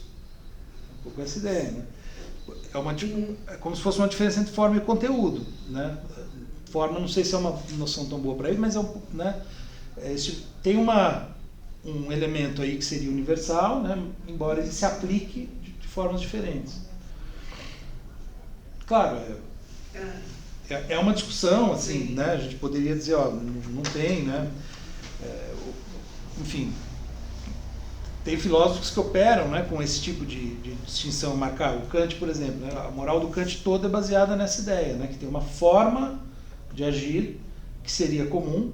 Speaker 1: Um pouco essa ideia, né? É como se fosse uma diferença entre forma e conteúdo, né? Forma, não sei se é uma noção tão boa para ele, mas né? Tem um elemento aí que seria universal, né? Embora ele se aplique de formas diferentes. Claro, é uma discussão, assim, né? A gente poderia dizer, ó, não tem, né? Enfim, tem filósofos que operam, né, com esse tipo de distinção marcar. O Kant, por exemplo, né? A moral do Kant toda é baseada nessa ideia, né? Que tem uma forma de agir que seria comum,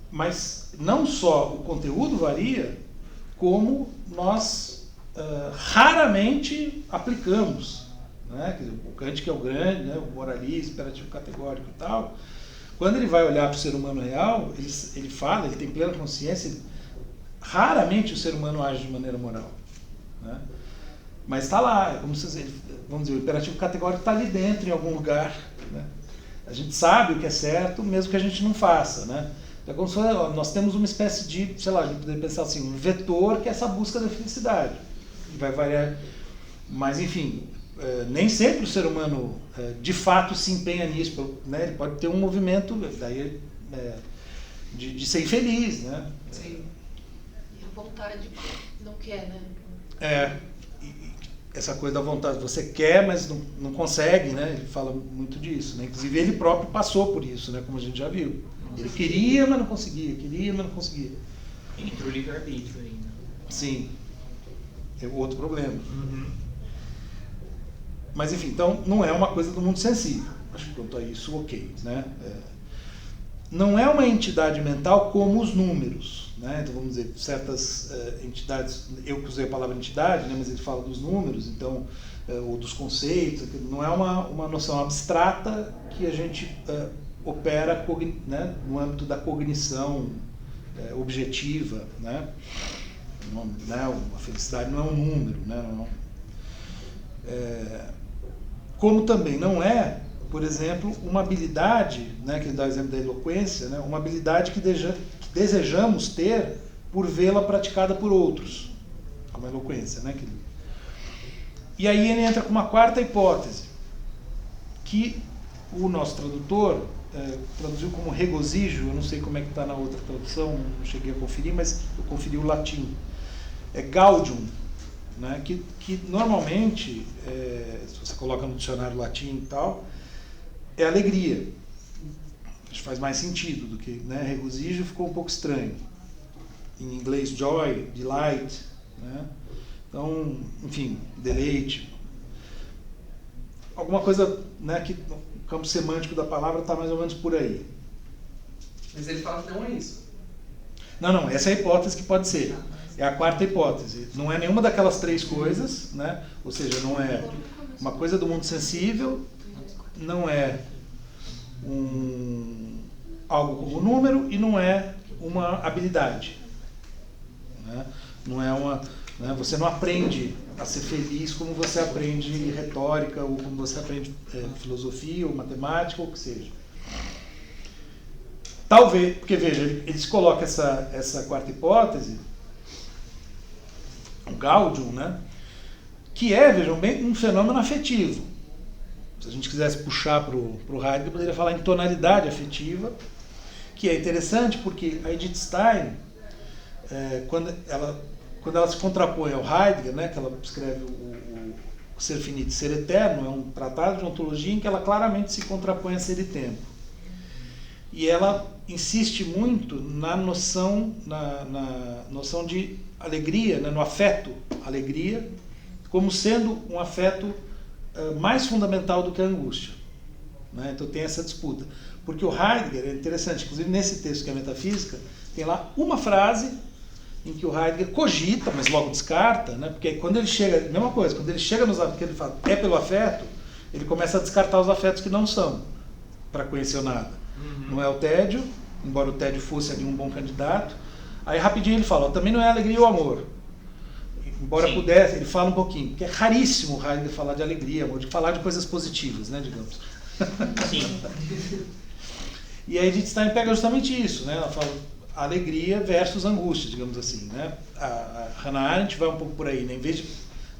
Speaker 1: mas não só o conteúdo varia, como nós raramente aplicamos. Né? Quer dizer, o Kant, que é o grande, né, o moralista, imperativo categórico e tal, quando ele vai olhar para o ser humano real, ele fala, ele tem plena consciência, raramente o ser humano age de maneira moral. Né? Mas está lá, é como se, vamos dizer, o imperativo categórico está ali dentro, em algum lugar. Né? A gente sabe o que é certo, mesmo que a gente não faça. Né? É como se fosse, nós temos uma espécie de, sei lá, a gente poderia pensar assim, um vetor que é essa busca da felicidade. Que vai variar. Mas, enfim, nem sempre o ser humano de fato se empenha nisso. Né? Ele pode ter um movimento daí, de ser infeliz. Né?
Speaker 4: Sim.
Speaker 3: E a vontade não quer, né?
Speaker 1: Essa coisa da vontade, você quer, mas não consegue, né? Ele fala muito disso, né? Inclusive ele próprio passou por isso, né? Como a gente já viu. Ele queria, mas não conseguia, queria, mas não conseguia.
Speaker 2: Entre o livre-arbítrio ainda.
Speaker 1: Sim. É outro problema. Mas enfim, então não é uma coisa do mundo sensível. Acho que quanto a isso, ok, né? Não é uma entidade mental como os números, né? Então vamos dizer, certas entidades, eu que usei a palavra entidade, né? Mas ele fala dos números, então, ou dos conceitos, não é uma noção abstrata que a gente opera, né? No âmbito da cognição objetiva, né? A felicidade não é um número, né? Como também não é, por exemplo, uma habilidade, né, que ele dá o exemplo da eloquência, né, uma habilidade que desejamos ter por vê-la praticada por outros, como a eloquência. Né, E aí ele entra com uma quarta hipótese, que o nosso tradutor traduziu como regozijo, eu não sei como é que está na outra tradução, não cheguei a conferir, mas eu conferi o latim. É gaudium, né, que normalmente, se você coloca no dicionário latim e tal, é alegria. Acho que faz mais sentido do que, né, regozijo ficou um pouco estranho. Em inglês, joy, delight, né? Então, enfim, deleite. Alguma coisa, né, que no campo semântico da palavra está mais ou menos por aí.
Speaker 4: Mas ele fala que não é isso.
Speaker 1: Não, essa é a hipótese que pode ser. É a quarta hipótese. Não é nenhuma daquelas três coisas, né? Ou seja, não é uma coisa do mundo sensível, não é algo como número e não é uma habilidade. Né? Não é né? Você não aprende a ser feliz como você aprende retórica ou como você aprende filosofia ou matemática ou o que seja. Talvez, porque veja, ele se coloca essa quarta hipótese, o Gaudium, né? Que é, vejam bem, um fenômeno afetivo. Se a gente quisesse puxar para o Heidegger, poderia falar em tonalidade afetiva, que é interessante porque a Edith Stein, quando ela se contrapõe ao Heidegger, né, que ela escreve o Ser Finito e Ser Eterno, é um tratado de ontologia em que ela claramente se contrapõe a Ser e Tempo. E ela insiste muito na noção de alegria, né, no afeto, alegria, como sendo um afeto mais fundamental do que a angústia. Né? Então tem essa disputa. Porque o Heidegger, é interessante, inclusive nesse texto que é a Metafísica, tem lá uma frase em que o Heidegger cogita, mas logo descarta, né? Porque quando ele chega, mesma coisa, quando ele chega nos afetos, que ele fala, é pelo afeto, ele começa a descartar os afetos que não são, para conhecer o nada. Não é o tédio, embora o tédio fosse ali um bom candidato. Aí rapidinho ele fala, também não é a alegria e o amor. Embora Sim. pudesse, ele fala um pouquinho, porque é raríssimo o Heidegger falar de alegria, amor, de falar de coisas positivas, né, digamos.
Speaker 2: Sim.
Speaker 1: E aí a Edith Stein pega justamente isso, né? Ela fala alegria versus angústia, digamos assim, né? A Hannah Arendt vai um pouco por aí, né? Em vez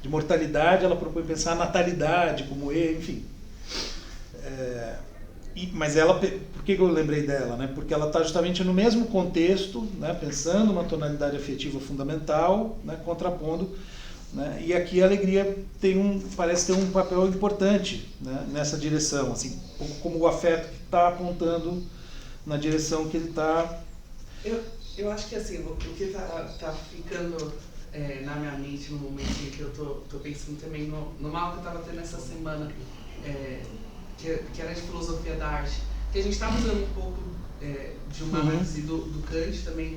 Speaker 1: de mortalidade, ela propõe pensar a natalidade, como enfim. Mas ela, por que eu lembrei dela, né? Porque ela está justamente no mesmo contexto, né? Pensando uma tonalidade afetiva fundamental, né? Contrapondo, né? E aqui a alegria parece ter um papel importante, né? Nessa direção, assim, como o afeto que está apontando na direção que ele está.
Speaker 4: Eu acho que assim, o que tá ficando na minha mente no momento em que eu tô pensando também no mal que eu estava tendo essa semana, que era de filosofia da arte, que a gente estava usando um pouco de uma análise do Kant também,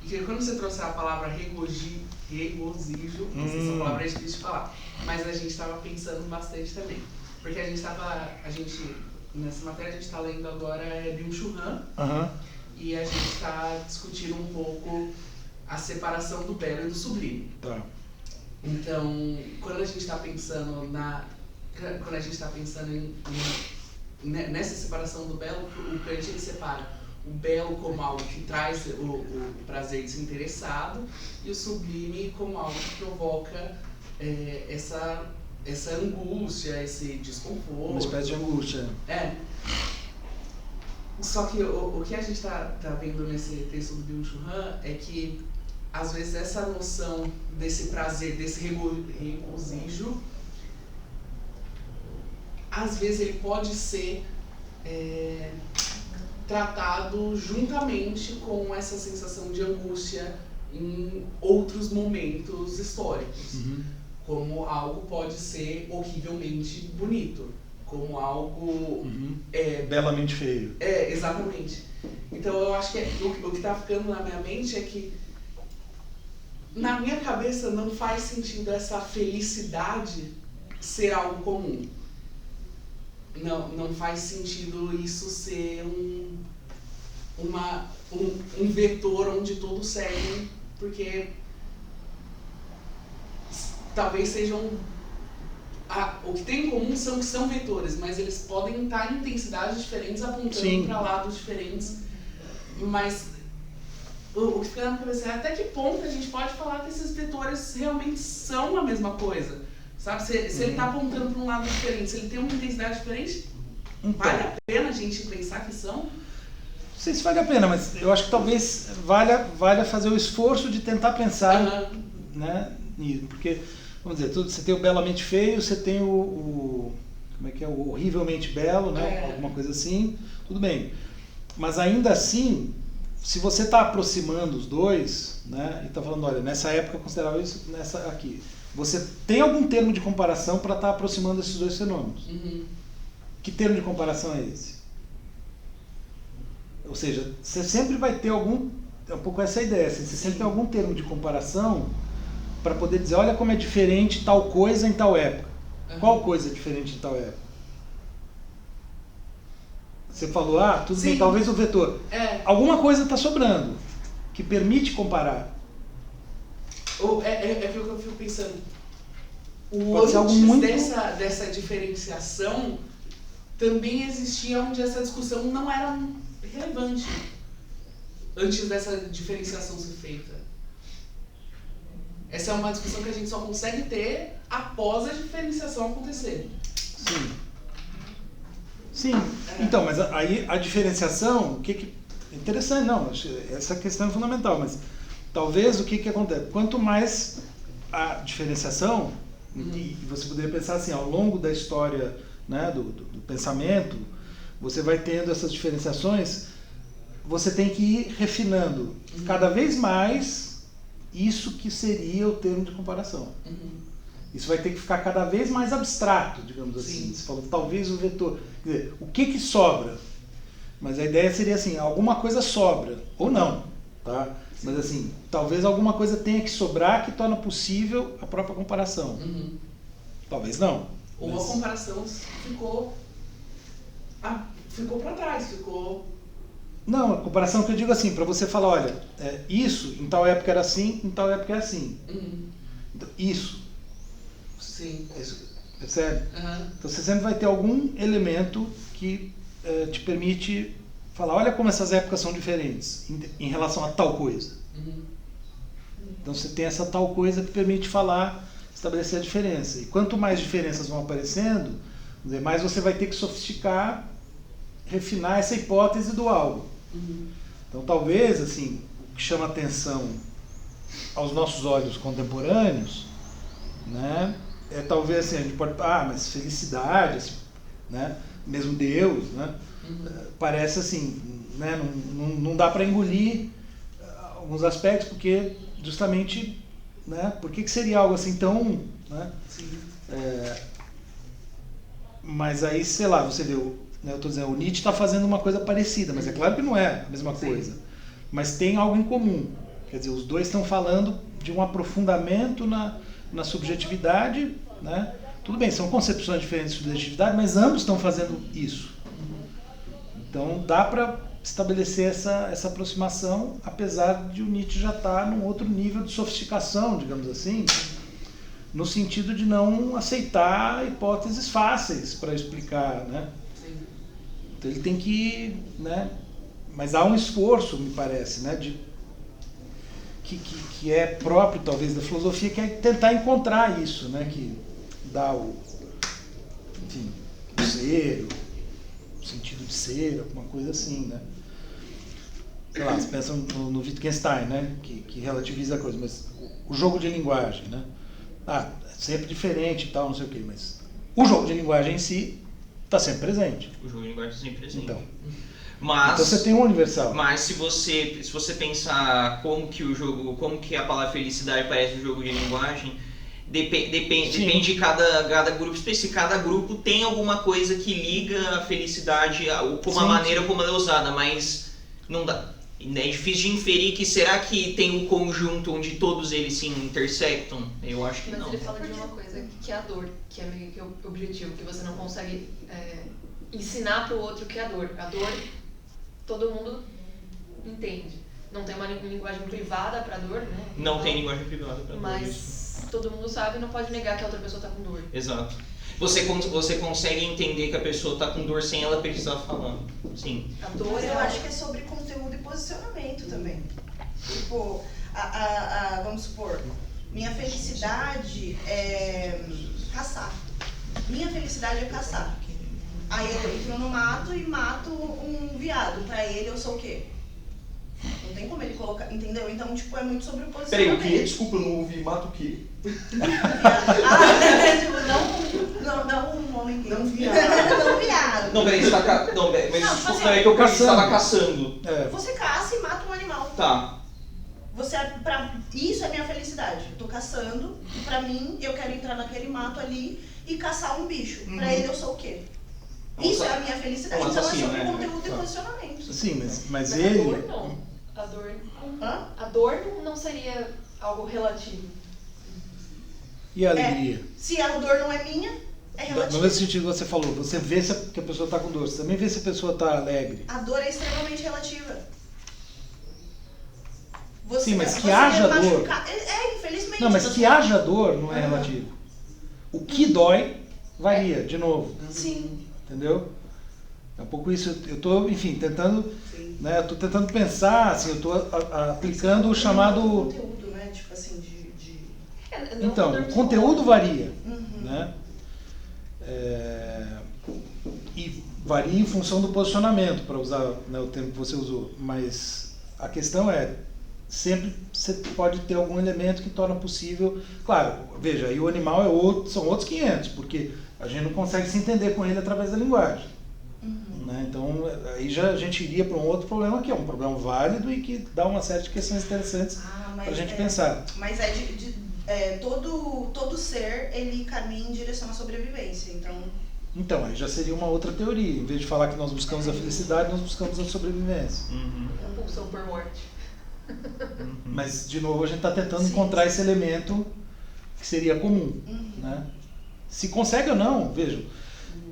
Speaker 4: e que quando você trouxe a palavra regozijo, não sei se a palavra é difícil de falar, mas a gente estava pensando bastante também, porque nessa matéria a gente está lendo agora Byung-Chul Han, e a gente está discutindo um pouco a separação do belo e do sublime.
Speaker 1: Tá.
Speaker 4: Então, quando a gente está pensando nessa separação do belo, o Kant ele separa o belo como algo que traz o prazer desinteressado e o sublime como algo que provoca essa angústia, esse desconforto.
Speaker 1: Uma espécie de angústia.
Speaker 4: Só que o que a gente tá vendo nesse texto do Byung-Chul Han é que, às vezes, essa noção desse prazer, desse regozijo, às vezes ele pode ser tratado juntamente com essa sensação de angústia em outros momentos históricos. Como algo pode ser horrivelmente bonito, como algo...
Speaker 1: belamente feio.
Speaker 4: Exatamente. Então eu acho que o que está ficando na minha mente é que, na minha cabeça, não faz sentido essa felicidade ser algo comum. Não faz sentido isso ser um vetor onde todos seguem, porque talvez sejam... o que tem em comum são vetores, mas eles podem estar em intensidades diferentes, apontando para lados diferentes. Mas o que fica na cabeça é até que ponto a gente pode falar que esses vetores realmente são a mesma coisa. Sabe? Se ele está apontando para um lado diferente, se ele tem uma intensidade diferente, vale a pena a gente pensar que são?
Speaker 1: Não sei se vale a pena, mas eu acho que talvez valha fazer o esforço de tentar pensar, né, nisso. Porque, vamos dizer, você tem o belamente feio, você tem o horrivelmente belo, né, alguma coisa assim, tudo bem. Mas ainda assim, se você está aproximando os dois, né, e está falando, olha, nessa época eu considerava isso, nessa aqui, você tem algum termo de comparação para estar aproximando esses dois fenômenos. Que termo de comparação é esse? Ou seja, você sempre vai ter algum... É um pouco essa a ideia. Você sempre tem algum termo de comparação para poder dizer, olha como é diferente tal coisa em tal época. Qual coisa é diferente em tal época? Você falou, tudo bem, talvez o vetor. Alguma coisa está sobrando que permite comparar.
Speaker 4: É aquilo que eu fico pensando. Dessa diferenciação, também existia onde essa discussão não era relevante. Antes dessa diferenciação ser feita. Essa é uma discussão que a gente só consegue ter após a diferenciação acontecer.
Speaker 1: Sim. Então, mas aí a diferenciação, interessante, não, essa questão é fundamental, mas talvez o que acontece? Quanto mais a diferenciação, e você poderia pensar assim, ao longo da história, né, do pensamento, você vai tendo essas diferenciações, você tem que ir refinando cada vez mais isso que seria o termo de comparação. Isso vai ter que ficar cada vez mais abstrato, digamos assim. Você falou, talvez o vetor... Quer dizer, o que sobra? Mas a ideia seria assim, alguma coisa sobra, ou não, tá? Mas assim, talvez alguma coisa tenha que sobrar que torna possível a própria comparação. Talvez não.
Speaker 4: Ou a comparação ficou para trás,
Speaker 1: Não, a comparação que eu digo assim, para você falar, olha, isso em tal época era assim, em tal época é assim. Então, isso.
Speaker 4: Sim.
Speaker 1: Percebe? Então você sempre vai ter algum elemento que te permite falar, olha como essas épocas são diferentes em relação a tal coisa. Então você tem essa tal coisa que permite falar, estabelecer a diferença. E quanto mais diferenças vão aparecendo, mais você vai ter que sofisticar, refinar essa hipótese do algo. Então talvez, assim, o que chama atenção aos nossos olhos contemporâneos, né, talvez assim, a gente pode, mas felicidade, assim, né, mesmo Deus, né, parece assim, né, não dá para engolir alguns aspectos, porque justamente, né, por que seria algo assim tão, né, mas aí, sei lá, você vê, né, eu estou dizendo, o Nietzsche está fazendo uma coisa parecida, mas é claro que não é a mesma coisa, mas tem algo em comum, quer dizer, os dois estão falando de um aprofundamento na subjetividade, né? Tudo bem, são concepções diferentes de subjetividade, mas ambos estão fazendo isso. Então dá para estabelecer essa aproximação, apesar de o Nietzsche já estar num outro nível de sofisticação, digamos assim, no sentido de não aceitar hipóteses fáceis para explicar, né? Então ele tem que, né, mas há um esforço, me parece, né, que é próprio, talvez, da filosofia, que é tentar encontrar isso, né, que dá o ser, o sentido de ser, alguma coisa assim, né. Sei lá, você pensa no Wittgenstein, né, que relativiza a coisa, mas o jogo de linguagem, né, é sempre diferente e tal, não sei o quê, mas o jogo de linguagem em si está sempre presente.
Speaker 2: O jogo de linguagem está sempre presente.
Speaker 1: Então
Speaker 2: Mas,
Speaker 1: você tem um universal.
Speaker 2: Mas se você pensar como que a palavra felicidade parece um jogo de linguagem, depende de cada grupo específico. Cada grupo tem alguma coisa que liga a felicidade como a maneira como ela é usada, mas não dá. É difícil de inferir que será que tem um conjunto onde todos eles se intersectam? Eu acho que
Speaker 3: Mas
Speaker 2: não.
Speaker 3: ele fala de uma coisa que é a dor, que é meio que o objetivo, que você não consegue ensinar pro outro que é a dor. A dor todo mundo entende. Não tem uma linguagem privada pra dor, né?
Speaker 2: Não tem linguagem privada pra dor.
Speaker 3: Mas todo mundo sabe e não pode negar que a outra pessoa tá com dor.
Speaker 2: Exato. Você consegue entender que a pessoa tá com dor sem ela precisar falar. Sim.
Speaker 3: A dor
Speaker 5: Mas eu acho que é sobre conteúdo e posicionamento também. Tipo, vamos supor, minha felicidade é caçar. Minha felicidade é caçar. Aí eu entro no mato e mato um viado. Pra ele eu sou o quê? Não tem como ele colocar, entendeu? Então, tipo, é muito sobre o
Speaker 6: Peraí,
Speaker 5: posicionamento.
Speaker 6: o quê? Desculpa, eu não ouvi. Mata o quê?
Speaker 5: Não um homem gay.
Speaker 6: Não viado.
Speaker 5: Não viado.
Speaker 2: Não, peraí, você tá Não, mas
Speaker 5: Não, tipo assim,
Speaker 2: peraí que eu
Speaker 1: caçando.
Speaker 2: estava caçando.
Speaker 5: Você caça e mata um animal.
Speaker 2: Tá.
Speaker 5: Isso é minha felicidade. Eu tô caçando, e pra mim, eu quero entrar naquele mato ali e caçar um bicho. Pra ele, eu sou o quê? Isso é a minha felicidade.
Speaker 2: um
Speaker 5: Então, é
Speaker 2: assassino,
Speaker 5: sobre
Speaker 2: né?
Speaker 5: conteúdo e
Speaker 2: Tá.
Speaker 5: posicionamento.
Speaker 1: Sim, mas
Speaker 3: A
Speaker 1: ele...
Speaker 3: dor não.
Speaker 5: Hã?
Speaker 3: A dor não seria algo relativo.
Speaker 1: E a alegria?
Speaker 5: Se a dor não é minha, é
Speaker 1: No
Speaker 5: relativa.
Speaker 1: mesmo sentido que você falou, você vê que a pessoa está com dor, você também vê se a pessoa está alegre.
Speaker 5: A dor é extremamente relativa.
Speaker 1: Sim, mas que haja dor.
Speaker 5: Infelizmente.
Speaker 1: Não, mas
Speaker 5: você-
Speaker 1: que haja dor não é relativo. O que dói varia, de novo.
Speaker 5: Sim.
Speaker 1: Entendeu? É um pouco isso. Eu estou, enfim, tentando,
Speaker 5: Sim.
Speaker 1: né? Eu tô tentando pensar, assim, eu estou aplicando o chamado.
Speaker 5: Conteúdo, né? Tipo assim,
Speaker 3: Não
Speaker 1: Então,
Speaker 3: dor
Speaker 1: o conteúdo varia,
Speaker 5: Uhum.
Speaker 1: né? E varia em função do posicionamento, para usar, né, o termo que você usou. Mas a questão é, sempre você pode ter algum elemento que torna possível. Claro, veja, aí o animal são outros 500, porque a gente não consegue se entender com ele através da linguagem. Né? Então, aí já a gente iria para um outro problema, que é um problema válido e que dá uma série de questões interessantes para a gente pensar.
Speaker 5: Mas todo ser, ele caminha em direção à sobrevivência.
Speaker 1: Então, aí já seria uma outra teoria. Em vez de falar que nós buscamos a felicidade, nós buscamos a sobrevivência.
Speaker 3: É uma pulsão por morte.
Speaker 1: Mas, de novo, a gente está tentando
Speaker 5: Sim.
Speaker 1: encontrar esse elemento que seria comum. Né? Se consegue ou não, vejam,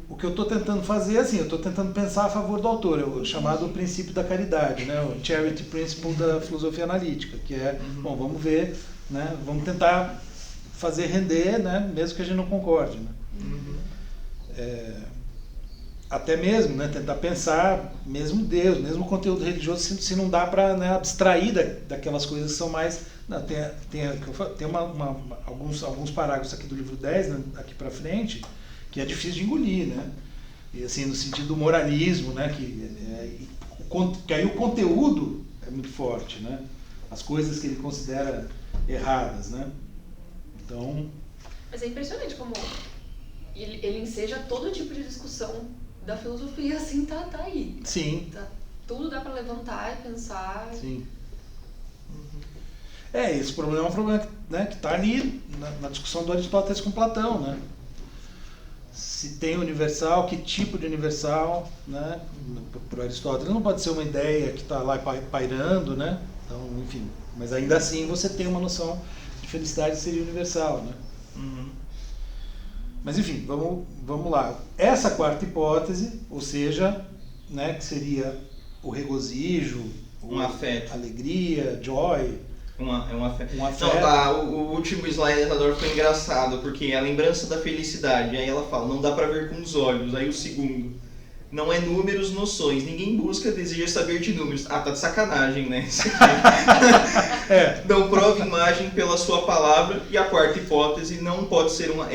Speaker 1: o que eu estou tentando fazer é assim, eu estou tentando pensar a favor do autor, o chamado princípio da caridade, né? O charity principle da filosofia analítica, que é, bom, vamos ver, né? Vamos tentar fazer render, né? Mesmo que a gente não concorde. Né? Até mesmo, né, tentar pensar, mesmo Deus, mesmo o conteúdo religioso, se não dá para, né, abstrair daquelas coisas que são mais... Não, tem alguns parágrafos aqui do livro 10, né, aqui para frente, que é difícil de engolir, né? E assim, no sentido do moralismo, né, que aí o conteúdo é muito forte, né? As coisas que ele considera erradas, né? Então...
Speaker 3: Mas é impressionante como ele enseja todo tipo de discussão da filosofia, assim, tá aí.
Speaker 1: Sim.
Speaker 3: Tudo dá pra levantar e pensar.
Speaker 1: Sim. Esse problema é um problema, né, que está ali na discussão do Aristóteles com Platão, né? Se tem universal, que tipo de universal, né? Para o Aristóteles não pode ser uma ideia que está lá pairando, né? Então, enfim, mas ainda assim você tem uma noção de felicidade que seria universal, né? Mas enfim, vamos lá. Essa quarta hipótese, ou seja, né, que seria o regozijo,
Speaker 2: Um afeto.
Speaker 1: alegria, joy,
Speaker 2: Um afeto.
Speaker 1: um afeto.
Speaker 2: Não, tá, o último slide da Dor foi engraçado, porque é a lembrança da felicidade, aí ela fala, não dá pra ver com os olhos, aí o segundo, Não é números, noções. Ninguém busca, deseja saber de números. Ah, tá de sacanagem, né? Isso aqui. Não prova imagem pela sua palavra. E a quarta hipótese não pode ser uma...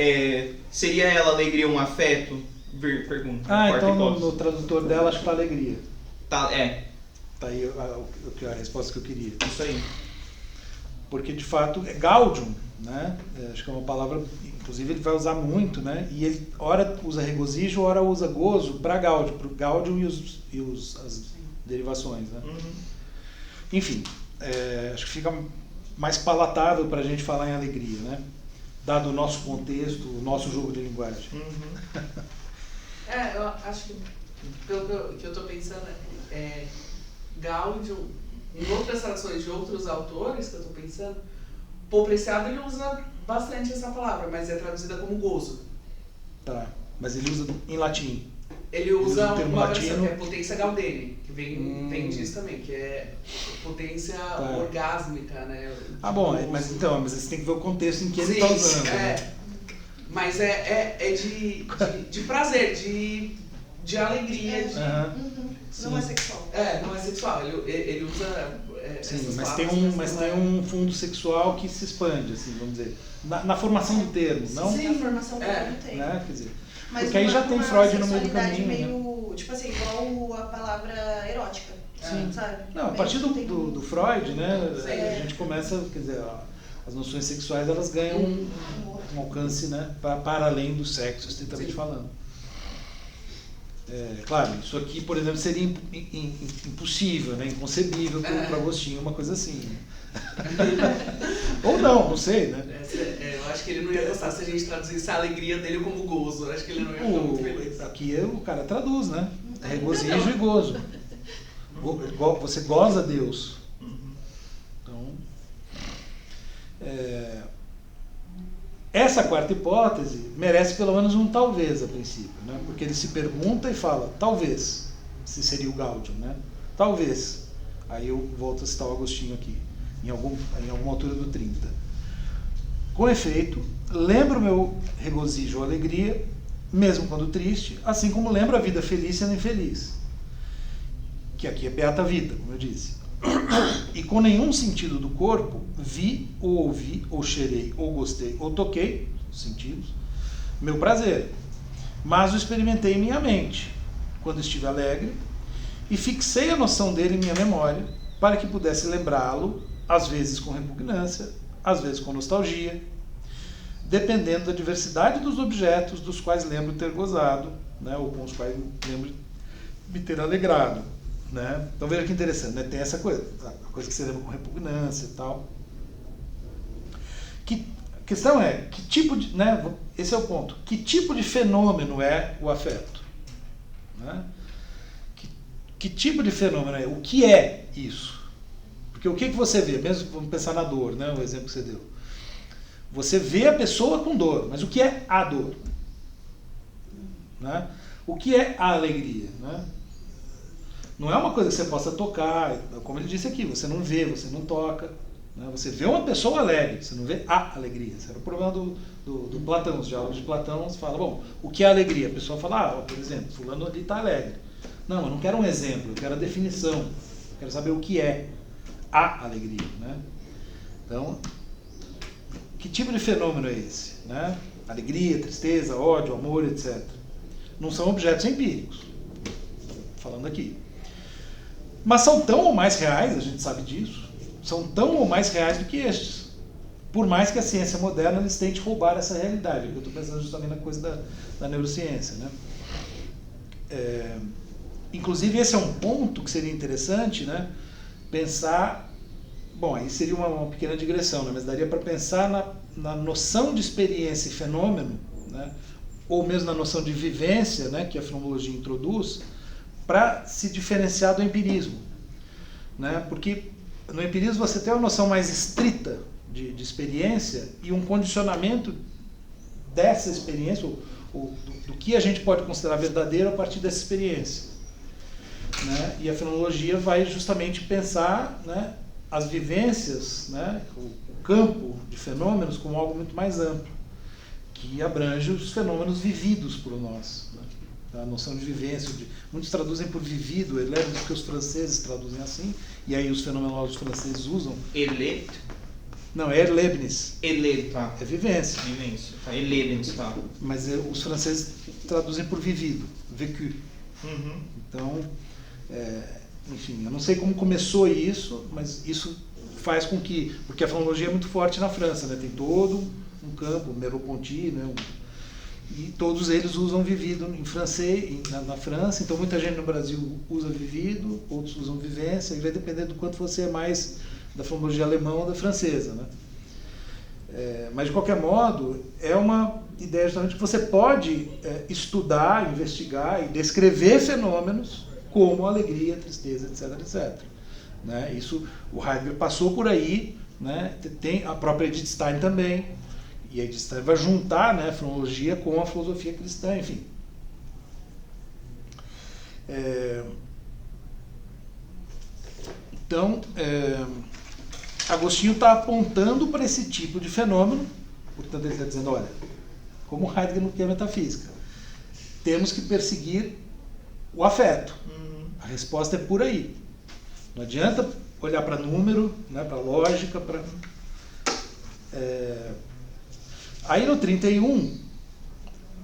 Speaker 2: seria ela alegria um afeto? Pergunta.
Speaker 1: Então no tradutor dela acho que tá alegria.
Speaker 2: Tá,
Speaker 1: Tá aí a resposta que eu queria.
Speaker 2: Isso aí.
Speaker 1: Porque de fato é gaudium, né? Acho que é uma palavra, inclusive ele vai usar muito, né? E ele ora usa regozijo, ora usa gozo para gaudium e as derivações, né?
Speaker 2: Uhum.
Speaker 1: Enfim, acho que fica mais palatável para a gente falar em alegria, né? Dado o nosso contexto, o nosso jogo de linguagem.
Speaker 2: Uhum.
Speaker 4: Eu acho que, pelo que eu estou pensando, Gaudium, em outras traduções de outros autores que eu estou pensando, Paul Preciado ele usa bastante essa palavra, mas é traduzida como gozo.
Speaker 1: Tá, mas ele usa em latim.
Speaker 4: Ele usa
Speaker 1: o termo
Speaker 4: uma
Speaker 1: latino.
Speaker 4: versão que é potência gaudene, que vem disso também, que é potência orgásmica, né?
Speaker 1: Bom, mas você tem que ver o contexto em que ele está usando. Né?
Speaker 4: Mas é de prazer, de alegria.
Speaker 5: Não é sexual.
Speaker 4: Não é sexual. Ele usa.
Speaker 1: Sim, mas tem um fundo sexual que se expande, assim, vamos dizer. Na formação do termo, não?
Speaker 5: Sim, na formação do termo tem.
Speaker 1: Né? Quer dizer,
Speaker 5: mas
Speaker 1: porque aí já tem Freud no meio do caminho.
Speaker 5: Meio, tipo assim, igual a palavra erótica.
Speaker 1: Sim.
Speaker 5: Sabe?
Speaker 1: Não, a partir do Freud, né?
Speaker 5: Sim.
Speaker 1: A gente começa, quer dizer, as noções sexuais elas ganham um alcance, né? Para além do sexo, estritamente falando. Claro, isso aqui, por exemplo, seria impossível, né? Inconcebível para Agostinho, uma coisa assim. Ou não sei, né?
Speaker 4: Eu acho que ele não ia gostar se a gente traduzisse a alegria dele como gozo. Eu acho que ele não ia ficar muito feliz.
Speaker 1: Aqui o cara traduz, né? Regozijo e gozo. Você goza Deus. Então, essa quarta hipótese merece pelo menos um talvez a princípio, né? Porque ele se pergunta e fala, talvez, se seria o Gaudium, né? Talvez. Aí eu volto a citar o Agostinho aqui, em alguma altura do 30. Com efeito, lembro meu regozijo ou alegria, mesmo quando triste, assim como lembro a vida feliz sendo infeliz. Que aqui é beata vida, como eu disse. E com nenhum sentido do corpo, vi, ou ouvi, ou cheirei, ou gostei, ou toquei, os sentidos, meu prazer. Mas o experimentei em minha mente, quando estive alegre, e fixei a noção dele em minha memória, para que pudesse lembrá-lo, às vezes com repugnância, às vezes com nostalgia, dependendo da diversidade dos objetos dos quais lembro ter gozado, né, ou com os quais lembro me ter alegrado. Né? Então veja que interessante, né? Tem essa coisa, a coisa que você lembra com repugnância e tal. A questão é, que tipo de, né? Esse é o ponto, que tipo de fenômeno é o afeto? Né? Que tipo de fenômeno é? O que é isso? Porque o que você vê? Mesmo vamos pensar na dor, né? O exemplo que você deu. Você vê a pessoa com dor, mas o que é a dor? Né? O que é a alegria? Né? Não é uma coisa que você possa tocar, como ele disse aqui, você não vê, você não toca. Né? Você vê uma pessoa alegre, você não vê a alegria. Esse era o problema do Platão, os diálogos de Platão, você fala, bom, o que é alegria? A pessoa fala, por exemplo, fulano ali está alegre. Não, eu não quero um exemplo, eu quero a definição, eu quero saber o que é a alegria. Né? Então, que tipo de fenômeno é esse? Né? Alegria, tristeza, ódio, amor, etc. Não são objetos empíricos, falando aqui. Mas são tão ou mais reais, a gente sabe disso, são tão ou mais reais do que estes. Por mais que a ciência moderna eles tente roubar essa realidade, eu estou pensando justamente na coisa da neurociência. Né? Inclusive esse é um ponto que seria interessante, né? Pensar, bom, aí seria uma pequena digressão, né? Mas daria para pensar na noção de experiência e fenômeno, né? Ou mesmo na noção de vivência, né? Que a fenomenologia introduz, para se diferenciar do empirismo. Né? Porque no empirismo você tem uma noção mais estrita de experiência e um condicionamento dessa experiência, do que a gente pode considerar verdadeiro a partir dessa experiência. Né? E a fenomenologia vai justamente pensar, né, as vivências, né, o campo de fenômenos como algo muito mais amplo, que abrange os fenômenos vividos por nós. Né? a noção de vivência. Muitos traduzem por vivido, Erlebnis, porque os franceses traduzem assim, e aí os fenomenólogos franceses usam.
Speaker 2: Erlebt?
Speaker 1: Não, é Erlebnis.
Speaker 2: Erlebt, tá.
Speaker 1: É vivência.
Speaker 2: Vivência, tá. Erlebnis, tá.
Speaker 1: Mas os franceses traduzem por vivido, vécu.
Speaker 2: Uhum.
Speaker 1: Então, enfim, eu não sei como começou isso, mas isso faz com que... Porque a fonologia é muito forte na França, né? Tem todo um campo, Merleau-Ponty, né? E todos eles usam vivido em francês, na França. Então, muita gente no Brasil usa vivido, outros usam vivência, e vai depender do quanto você é mais da fonologia alemã ou da francesa, né? Mas, de qualquer modo, é uma ideia justamente que você pode estudar, investigar e descrever fenômenos como alegria, tristeza, etc, etc. Né? Isso, o Heidegger passou por aí, né? Tem a própria Edith Stein também, e a Edith Stein vai juntar, né, a fonologia com a filosofia cristã, enfim. Então, Agostinho está apontando para esse tipo de fenômeno, portanto ele está dizendo, olha, como Heidegger no que é metafísica, temos que perseguir o afeto. A resposta é por aí. Não adianta olhar para número, né, para lógica, para... Aí no 31,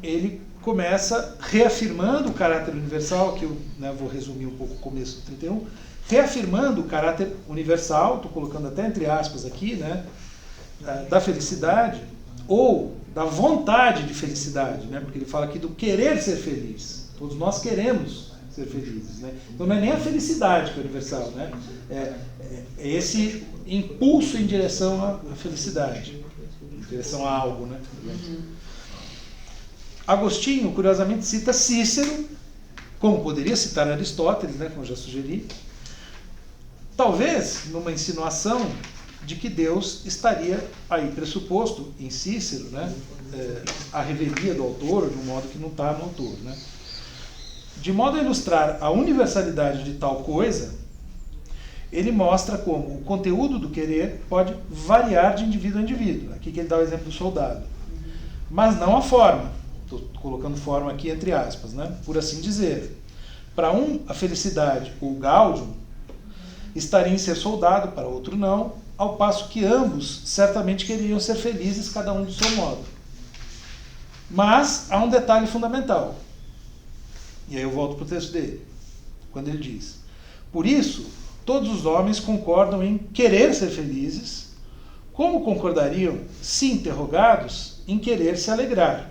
Speaker 1: ele começa reafirmando o caráter universal, que eu, né, vou resumir um pouco o começo do 31, reafirmando o caráter universal, estou colocando até entre aspas aqui, né, da felicidade, ou da vontade de felicidade, né, porque ele fala aqui do querer ser feliz. Todos nós queremos ser felizes, né? Então não é nem a felicidade que é universal, né? É esse impulso em direção à felicidade, em direção a algo, né? Agostinho, curiosamente, cita Cícero, como poderia citar Aristóteles, né, como eu já sugeri, talvez numa insinuação de que Deus estaria aí pressuposto em Cícero, né, a revelia do autor, de um modo que não está no autor, né? De modo a ilustrar a universalidade de tal coisa, ele mostra como o conteúdo do querer pode variar de indivíduo a indivíduo. Aqui que ele dá o exemplo do soldado. Mas não a forma. Estou colocando forma aqui entre aspas, né? Por assim dizer. Para um, a felicidade, o gaudium, estaria em ser soldado, para outro não, ao passo que ambos certamente queriam ser felizes, cada um do seu modo. Mas há um detalhe fundamental. E aí eu volto para o texto dele, quando ele diz: por isso, todos os homens concordam em querer ser felizes, como concordariam, se interrogados, em querer se alegrar.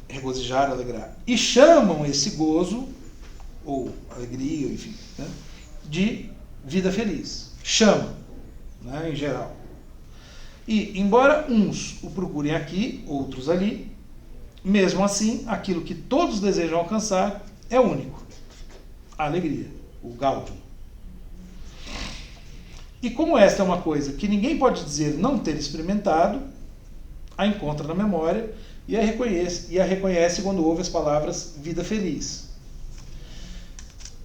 Speaker 1: Regozijar, alegrar. E chamam esse gozo, ou alegria, enfim, né, de vida feliz. Chamam, né, em geral. E, embora uns o procurem aqui, outros ali, mesmo assim, aquilo que todos desejam alcançar é único. A alegria, o gaudium. E como esta é uma coisa que ninguém pode dizer não ter experimentado, a encontra na memória e a reconhece quando ouve as palavras vida feliz.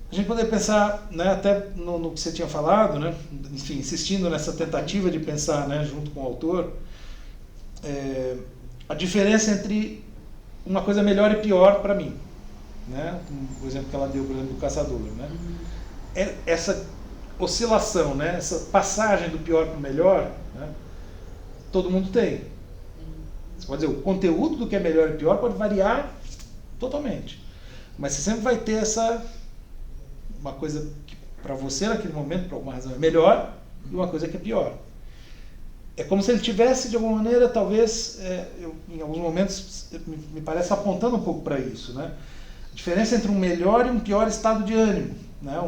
Speaker 1: A gente poderia pensar, né, até no que você tinha falado, né, enfim, insistindo nessa tentativa de pensar, né, junto com o autor, a diferença entre uma coisa melhor e pior para mim, né? O exemplo que ela deu, por exemplo, do caçador, né? Essa oscilação, né? Essa passagem do pior para o melhor, né? Todo mundo tem. Você pode dizer, o conteúdo do que é melhor e pior pode variar totalmente, mas você sempre vai ter uma coisa que para você naquele momento, por alguma razão, é melhor e uma coisa que é pior. É como se ele tivesse, de alguma maneira, talvez, em alguns momentos, me parece apontando um pouco para isso, né? A diferença entre um melhor e um pior estado de ânimo, né?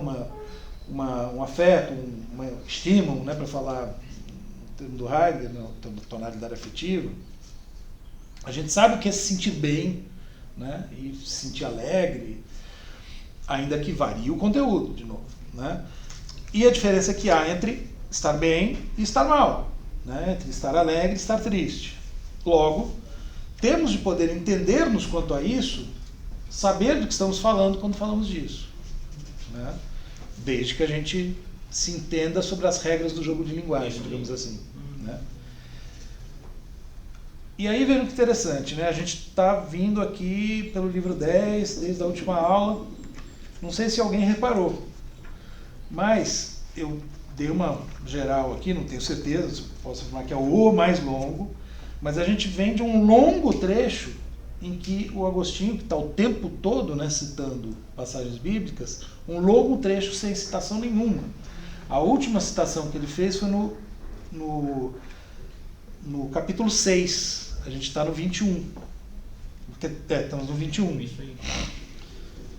Speaker 1: Um afeto, um estímulo, né? Para falar no termo do Heidegger, na tonalidade afetiva. A gente sabe o que é se sentir bem, né? E se sentir alegre, ainda que varie o conteúdo, de novo, né? E a diferença que há entre estar bem e estar mal, né, entre estar alegre e estar triste. Logo, temos de poder entender-nos quanto a isso, saber do que estamos falando quando falamos disso, né, desde que a gente se entenda sobre as regras do jogo de linguagem, digamos assim, né. E aí veja que interessante, né? A gente está vindo aqui pelo livro 10, desde a última aula. Não sei se alguém reparou, mas eu dei uma geral aqui, não tenho certeza, posso afirmar que é o mais longo, mas a gente vem de um longo trecho em que o Agostinho, que está o tempo todo, né, citando passagens bíblicas, um longo trecho sem citação nenhuma. A última citação que ele fez foi no capítulo 6, a gente está no 21. Estamos no 21.
Speaker 2: Isso aí.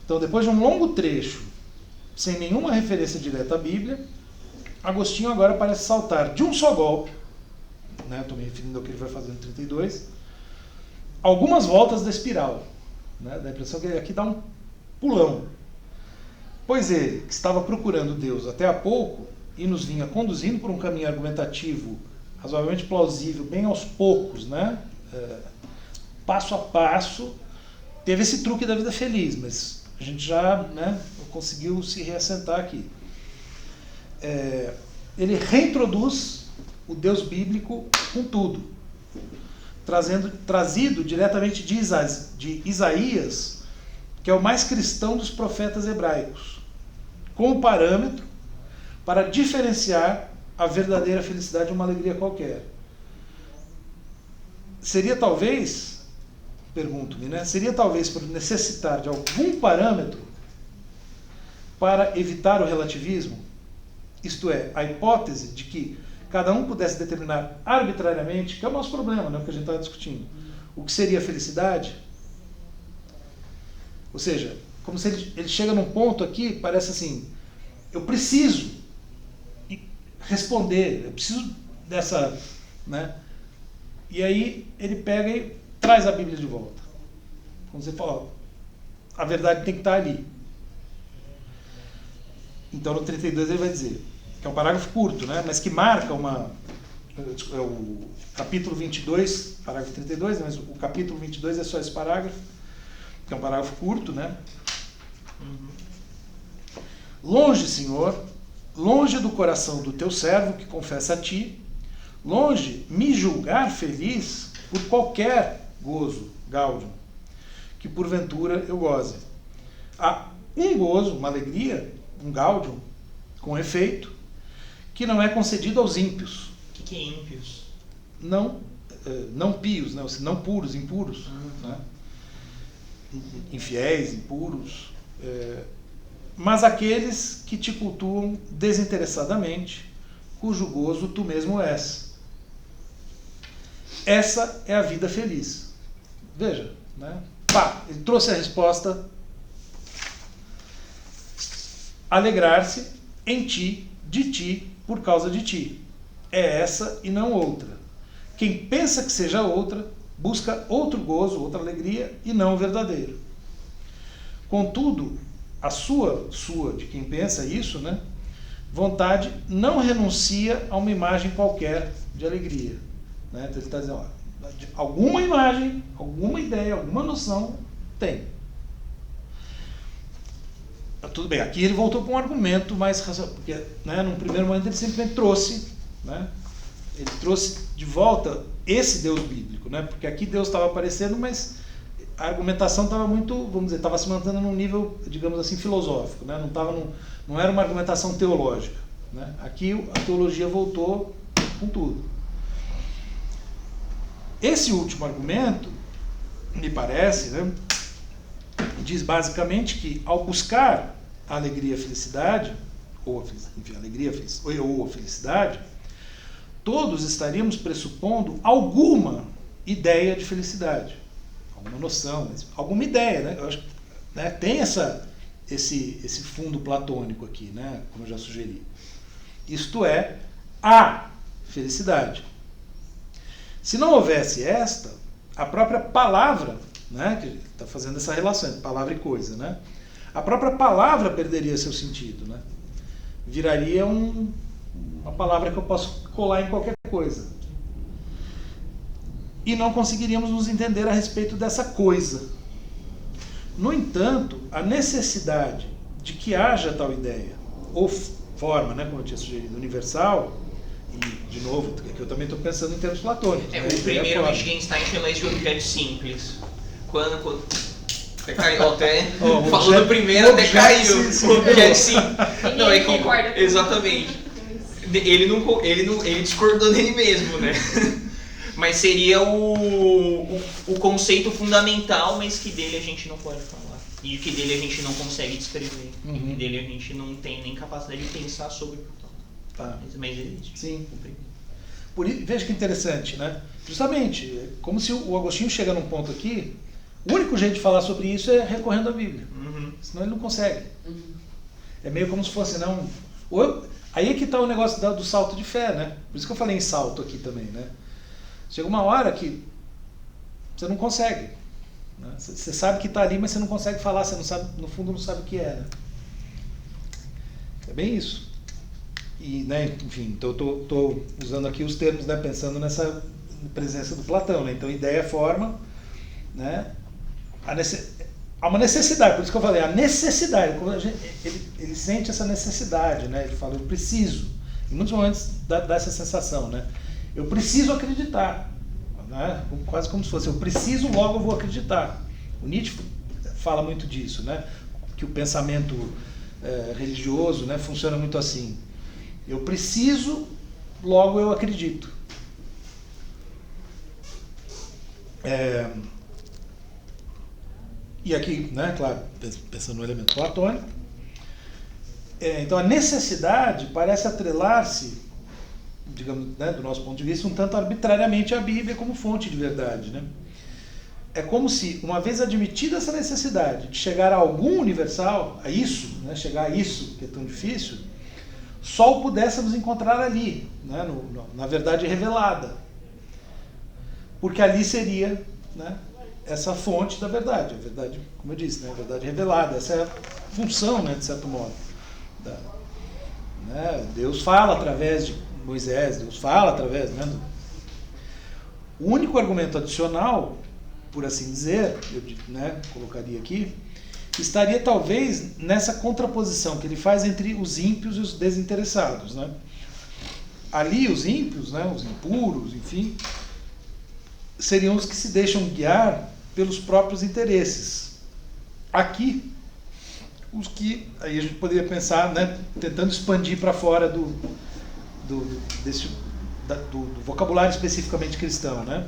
Speaker 1: Então, depois de um longo trecho, sem nenhuma referência direta à Bíblia, Agostinho agora parece saltar de um só golpe, né, estou me referindo ao que ele vai fazer no 32, algumas voltas da espiral. Né, dá a impressão que ele aqui dá um pulão. Pois ele, que estava procurando Deus até há pouco, e nos vinha conduzindo por um caminho argumentativo razoavelmente plausível, bem aos poucos, né, passo a passo, teve esse truque da vida feliz, mas a gente já, né, conseguiu se reassentar aqui. Ele reintroduz o Deus bíblico com tudo, trazido diretamente de Isaías, que é o mais cristão dos profetas hebraicos, como parâmetro para diferenciar a verdadeira felicidade de uma alegria qualquer. Seria talvez, pergunto-me, né? Seria talvez por necessitar de algum parâmetro para evitar o relativismo? Isto é, a hipótese de que cada um pudesse determinar arbitrariamente, que é o nosso problema, né, o que a gente está discutindo, o que seria a felicidade? Ou seja, como se ele chega num ponto aqui, parece assim, eu preciso responder, eu preciso dessa, né? E aí ele pega e traz a Bíblia de volta. Como você fala, ó, a verdade tem que estar ali. Então no 32 ele vai dizer, que é um parágrafo curto, né? Mas que marca o capítulo 22, parágrafo 32, mas o capítulo 22 é só esse parágrafo, que é um parágrafo curto, né? Longe, Senhor, longe do coração do teu servo que confessa a ti, longe me julgar feliz por qualquer gozo, gáudio, que porventura eu goze. Há um gozo, uma alegria, um gáudio, com efeito, que não é concedido aos ímpios.
Speaker 2: O que é ímpios?
Speaker 1: Não pios, né? Não puros, impuros, né? Infiéis, impuros, mas aqueles que te cultuam desinteressadamente, cujo gozo tu mesmo és. Essa é a vida feliz. Veja, né? Pá, ele trouxe a resposta: alegrar-se em ti, de ti, por causa de ti. É essa e não outra. Quem pensa que seja outra, busca outro gozo, outra alegria, e não o verdadeiro. Contudo, a sua, de quem pensa isso, né, vontade não renuncia a uma imagem qualquer de alegria. Né? Então ele está dizendo, ó, alguma imagem, alguma ideia, alguma noção tem. Tudo bem, aqui ele voltou para um argumento mais racional, porque, né, num primeiro momento ele simplesmente trouxe, né, ele trouxe de volta esse Deus bíblico, né, porque aqui Deus estava aparecendo, mas a argumentação estava muito, vamos dizer, estava se mantendo num nível, digamos assim, filosófico, né, não era uma argumentação teológica, né. Aqui a teologia voltou com tudo. Esse último argumento, me parece, né, diz basicamente que ao buscar a alegria e a felicidade, ou a felicidade, todos estaríamos pressupondo alguma ideia de felicidade, alguma noção, alguma ideia, né? Eu acho, né, tem esse fundo platônico aqui, né, como eu já sugeri. Isto é, a felicidade. Se não houvesse esta, a própria palavra, né, que está fazendo essa relação entre palavra e coisa, né, a própria palavra perderia seu sentido, né, viraria uma palavra que eu posso colar em qualquer coisa. E não conseguiríamos nos entender a respeito dessa coisa. No entanto, a necessidade de que haja tal ideia, ou forma, né, como eu tinha sugerido, universal, E, de novo, é que eu também estou pensando em termos platônicos.
Speaker 2: O
Speaker 1: né?
Speaker 2: primeiro Wittgenstein chama isso de objeto simples. Quando até caiu, até falou do primeiro, até caiu. Objeto simples. Não, é que
Speaker 3: concorda.
Speaker 2: Exatamente. Ele discordou dele mesmo, né? Mas seria o conceito fundamental, mas que dele a gente não pode falar. E que dele a gente não consegue descrever. E que dele a gente não tem nem capacidade de pensar sobre.
Speaker 1: Tá.
Speaker 2: Mas existe.
Speaker 1: Sim. Veja que interessante, né? Justamente, como se o Agostinho chega num ponto aqui, o único jeito de falar sobre isso é recorrendo à Bíblia. Senão ele não consegue. É meio como se fosse, não... Aí é que está o negócio do salto de fé, né? Por isso que eu falei em salto aqui também, né? Chega uma hora que você não consegue. Né? Você sabe que está ali, mas você não consegue falar, você não sabe, no fundo não sabe o que é. Né? É bem isso. E, né, enfim, então eu estou usando aqui os termos, né, pensando nessa presença do Platão. Né? Então, ideia, forma, né? Há uma necessidade, por isso que eu falei, a necessidade. Ele sente essa necessidade, né? Ele fala, eu preciso. Em muitos momentos dá essa sensação, né? Eu preciso acreditar. Né? Quase como se fosse, eu preciso, logo eu vou acreditar. O Nietzsche fala muito disso, né? Que o pensamento religioso, né, funciona muito assim. Eu preciso, logo eu acredito. E aqui, né, claro, pensando no elemento platônico. Então a necessidade parece atrelar-se, digamos, né, do nosso ponto de vista, um tanto arbitrariamente à Bíblia como fonte de verdade. Né? É como se, uma vez admitida essa necessidade de chegar a algum universal, a isso, né, chegar a isso que é tão difícil, só o pudéssemos encontrar ali, né, na verdade revelada. Porque ali seria, né, essa fonte da verdade, a verdade, como eu disse, né, a verdade revelada. Essa é a função, né, de certo modo. Né, Deus fala através de Moisés, Deus fala através... Né, o único argumento adicional, por assim dizer, eu, né, colocaria aqui, estaria talvez nessa contraposição que ele faz entre os ímpios e os desinteressados. Né? Ali os ímpios, né, os impuros, enfim, seriam os que se deixam guiar pelos próprios interesses. Aqui, os que, aí a gente poderia pensar, né, tentando expandir para fora do vocabulário especificamente cristão. Né?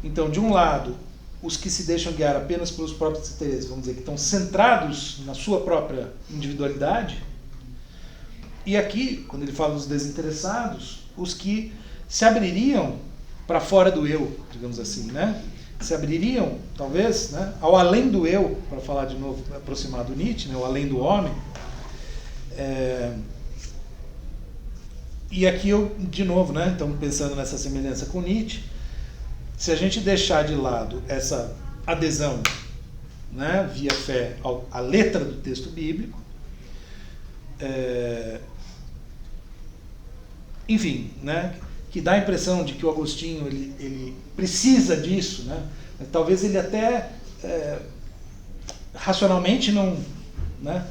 Speaker 1: Então, de um lado, os que se deixam guiar apenas pelos próprios interesses, vamos dizer, que estão centrados na sua própria individualidade. E aqui, quando ele fala dos desinteressados, os que se abririam para fora do eu, digamos assim, né? Se abririam, talvez, né, ao além do eu, para falar de novo, aproximar do Nietzsche, né, o além do homem. E aqui eu, de novo, né, então pensando nessa semelhança com Nietzsche, se a gente deixar de lado essa adesão, né, via fé à letra do texto bíblico, enfim, né, que dá a impressão de que o Agostinho ele precisa disso, né? Talvez ele até racionalmente não, né?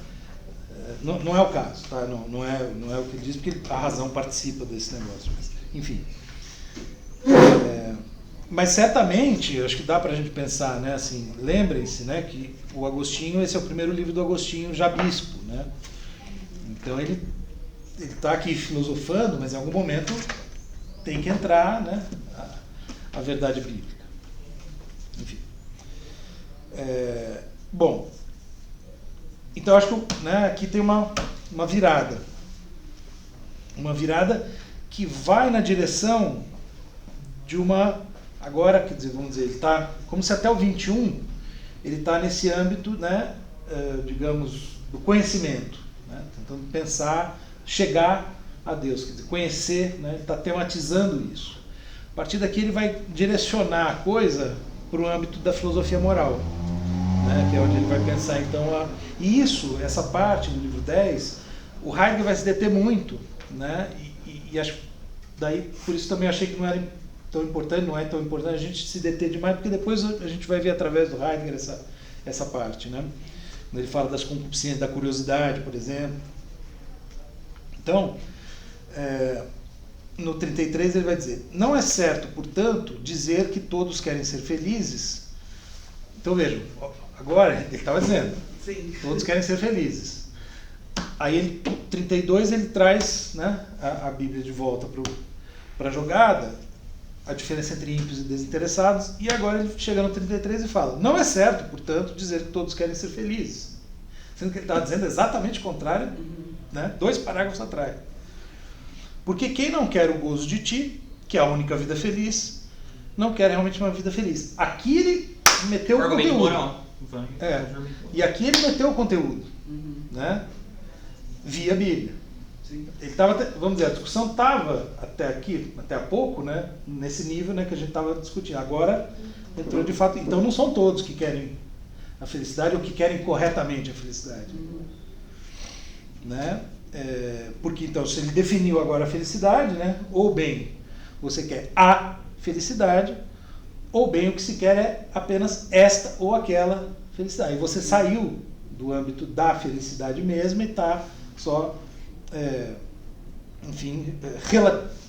Speaker 1: Não é o caso, tá? Não é o que ele diz, porque a razão participa desse negócio. Mas, enfim. Mas certamente, acho que dá para a gente pensar, né? Assim, lembrem-se, né, que o Agostinho, esse é o primeiro livro do Agostinho já bispo, né? Então ele está aqui filosofando, mas em algum momento tem que entrar, né, a verdade bíblica. Enfim. Bom, então acho que, né, aqui tem uma virada. Uma virada que vai na direção de uma... Agora, quer dizer, vamos dizer, ele está... Como se até o 21 ele está nesse âmbito, né, digamos, do conhecimento. Né, tentando pensar, chegar a Deus, quer dizer, conhecer, né, ele está tematizando isso. A partir daqui ele vai direcionar a coisa para o âmbito da filosofia moral, né, que é onde ele vai pensar então e isso, essa parte do livro 10, o Heidegger vai se deter muito, né, e acho, daí por isso também achei que não era tão importante, não é tão importante a gente se deter demais, porque depois a gente vai ver através do Heidegger essa parte, né, quando ele fala das concupiscências, da curiosidade, por exemplo. Então, no 33 ele vai dizer: não é certo, portanto, dizer que todos querem ser felizes. Então vejam, agora ele estava dizendo,
Speaker 4: Sim.
Speaker 1: todos querem ser felizes. Aí ele, 32 ele traz, né, a Bíblia de volta para a jogada, a diferença entre ímpios e desinteressados, e agora ele chega no 33 e fala: não é certo, portanto, dizer que todos querem ser felizes. Sendo que ele estava dizendo exatamente o contrário, né, 2 parágrafos atrás. Porque quem não quer o gozo de ti, que é a única vida feliz, não quer realmente uma vida feliz. Aqui ele meteu o
Speaker 2: Argumento
Speaker 1: conteúdo.
Speaker 2: moral.
Speaker 1: E aqui ele meteu o conteúdo, né, via Bíblia.
Speaker 4: Sim.
Speaker 1: Ele tava, vamos dizer, a discussão estava até aqui, até há pouco, né, nesse nível, né, que a gente estava discutindo. Agora entrou de fato. Então não são todos que querem a felicidade ou que querem corretamente a felicidade, né? Porque então, se ele definiu agora a felicidade, né, ou bem você quer a felicidade, ou bem o que se quer é apenas esta ou aquela felicidade. E você saiu do âmbito da felicidade mesmo e está só, enfim,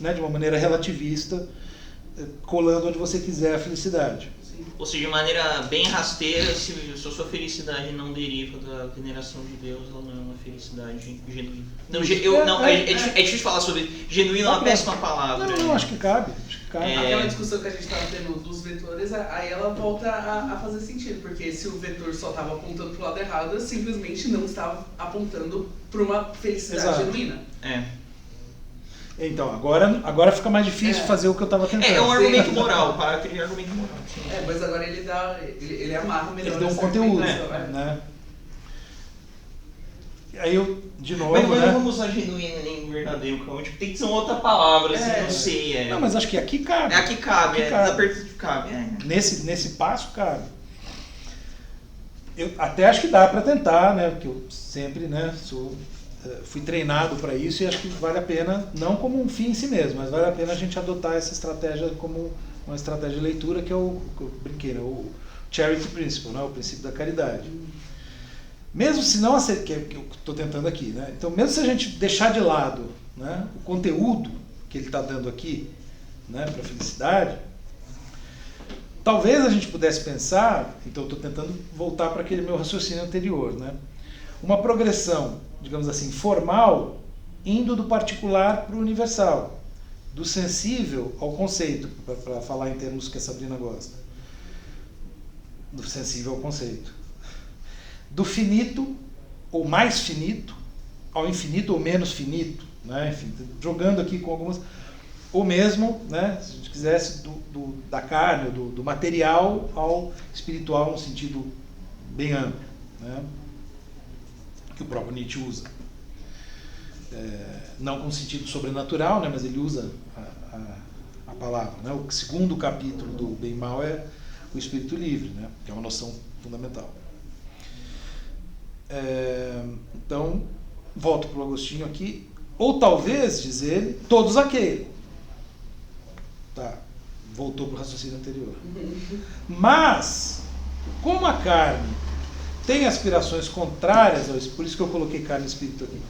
Speaker 1: né, de uma maneira relativista, colando onde você quiser a felicidade.
Speaker 2: Ou seja, de maneira bem rasteira, se a sua felicidade não deriva da veneração de Deus, ela não é uma felicidade genuína. Não, é difícil falar sobre genuíno, é uma péssima palavra.
Speaker 1: Não, acho que cabe.
Speaker 4: Aquela discussão que a gente estava tendo dos vetores, aí ela volta a fazer sentido, porque se o vetor só estava apontando para o lado errado, simplesmente não estava apontando para uma felicidade genuína.
Speaker 1: Então, agora fica mais difícil fazer o que eu estava tentando.
Speaker 2: É um argumento moral, para aquele argumento moral. Sim.
Speaker 4: Mas agora ele amarra melhor.
Speaker 1: Ele deu um conteúdo, né? Aí eu, de novo,
Speaker 2: mas
Speaker 1: né?
Speaker 2: não vamos usar genuíno nem verdadeiro, tipo, tem que ser outra palavra, assim, não sei.
Speaker 1: Não, mas acho que aqui cabe.
Speaker 2: Aqui cabe, cabe.
Speaker 1: Nesse passo cabe. Eu até acho que dá para tentar, né? Porque eu sempre, né, fui treinado para isso e acho que vale a pena, não como um fim em si mesmo, mas vale a pena a gente adotar essa estratégia como uma estratégia de leitura, que é o que eu brinquei, né, o charity principle, né, o princípio da caridade. Mesmo se não aceitar, que eu estou tentando aqui, né, então mesmo se a gente deixar de lado, né, o conteúdo que ele está dando aqui, né, para a felicidade, talvez a gente pudesse pensar, então eu estou tentando voltar para aquele meu raciocínio anterior, né, uma progressão, digamos assim, formal, indo do particular para o universal, do sensível ao conceito, para falar em termos que a Sabrina gosta, do sensível ao conceito, do finito ou mais finito ao infinito ou menos finito, né? Enfim, jogando aqui com algumas, ou mesmo, né, se a gente quisesse, da carne, do material ao espiritual, no sentido bem amplo, né? Que o próprio Nietzsche usa. Não com sentido sobrenatural, né, mas ele usa a palavra. Né? O segundo capítulo do Bem e Mal é o espírito livre, né, que é uma noção fundamental. Então, volto para o Agostinho aqui. Ou talvez, diz ele, todos aqueles. Tá, voltou para o raciocínio anterior. Mas, como a carne tem aspirações contrárias ao espírito, por isso que eu coloquei carne e espírito aqui.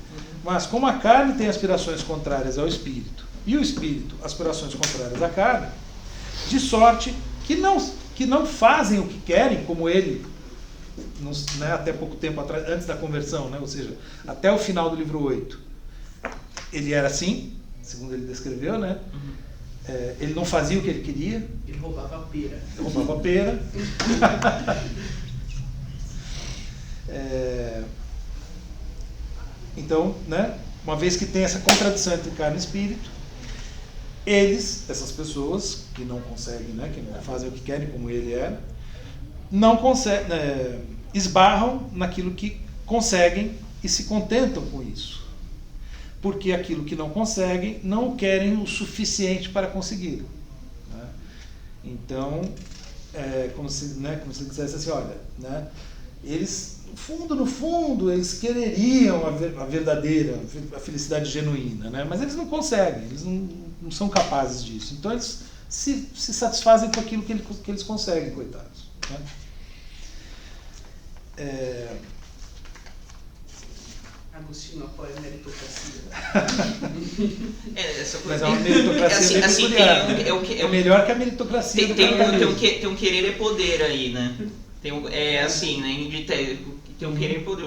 Speaker 1: Mas como a carne tem aspirações contrárias ao espírito, e o espírito aspirações contrárias à carne, de sorte que não fazem o que querem, como ele, né, até pouco tempo atrás, antes da conversão, né, ou seja, até o final do livro 8, ele era assim, segundo ele descreveu, né? Ele não fazia o que ele queria.
Speaker 4: Ele roubava a pera.
Speaker 1: Roubava a pera. Então, né, uma vez que tem essa contradição entre carne e espírito, essas pessoas que não conseguem, né, que não fazem o que querem, como ele era, não conseguem, esbarram naquilo que conseguem e se contentam com isso. Porque aquilo que não conseguem, não querem o suficiente para conseguir. Né? Então, como se dissesse assim, olha, né, eles, no fundo, eles quereriam a verdadeira, a felicidade genuína, né? Mas eles não conseguem, eles não são capazes disso. Então eles se satisfazem com aquilo que eles conseguem, coitados. Né?
Speaker 4: Agostinho apoia a meritocracia.
Speaker 2: Essa
Speaker 1: Mas
Speaker 2: coisa.
Speaker 1: é uma meritocracia bem peculiar, né? É melhor que a meritocracia do capitalismo.
Speaker 2: Tem um querer e poder aí, né? Assim, né? Tem um querer e poder,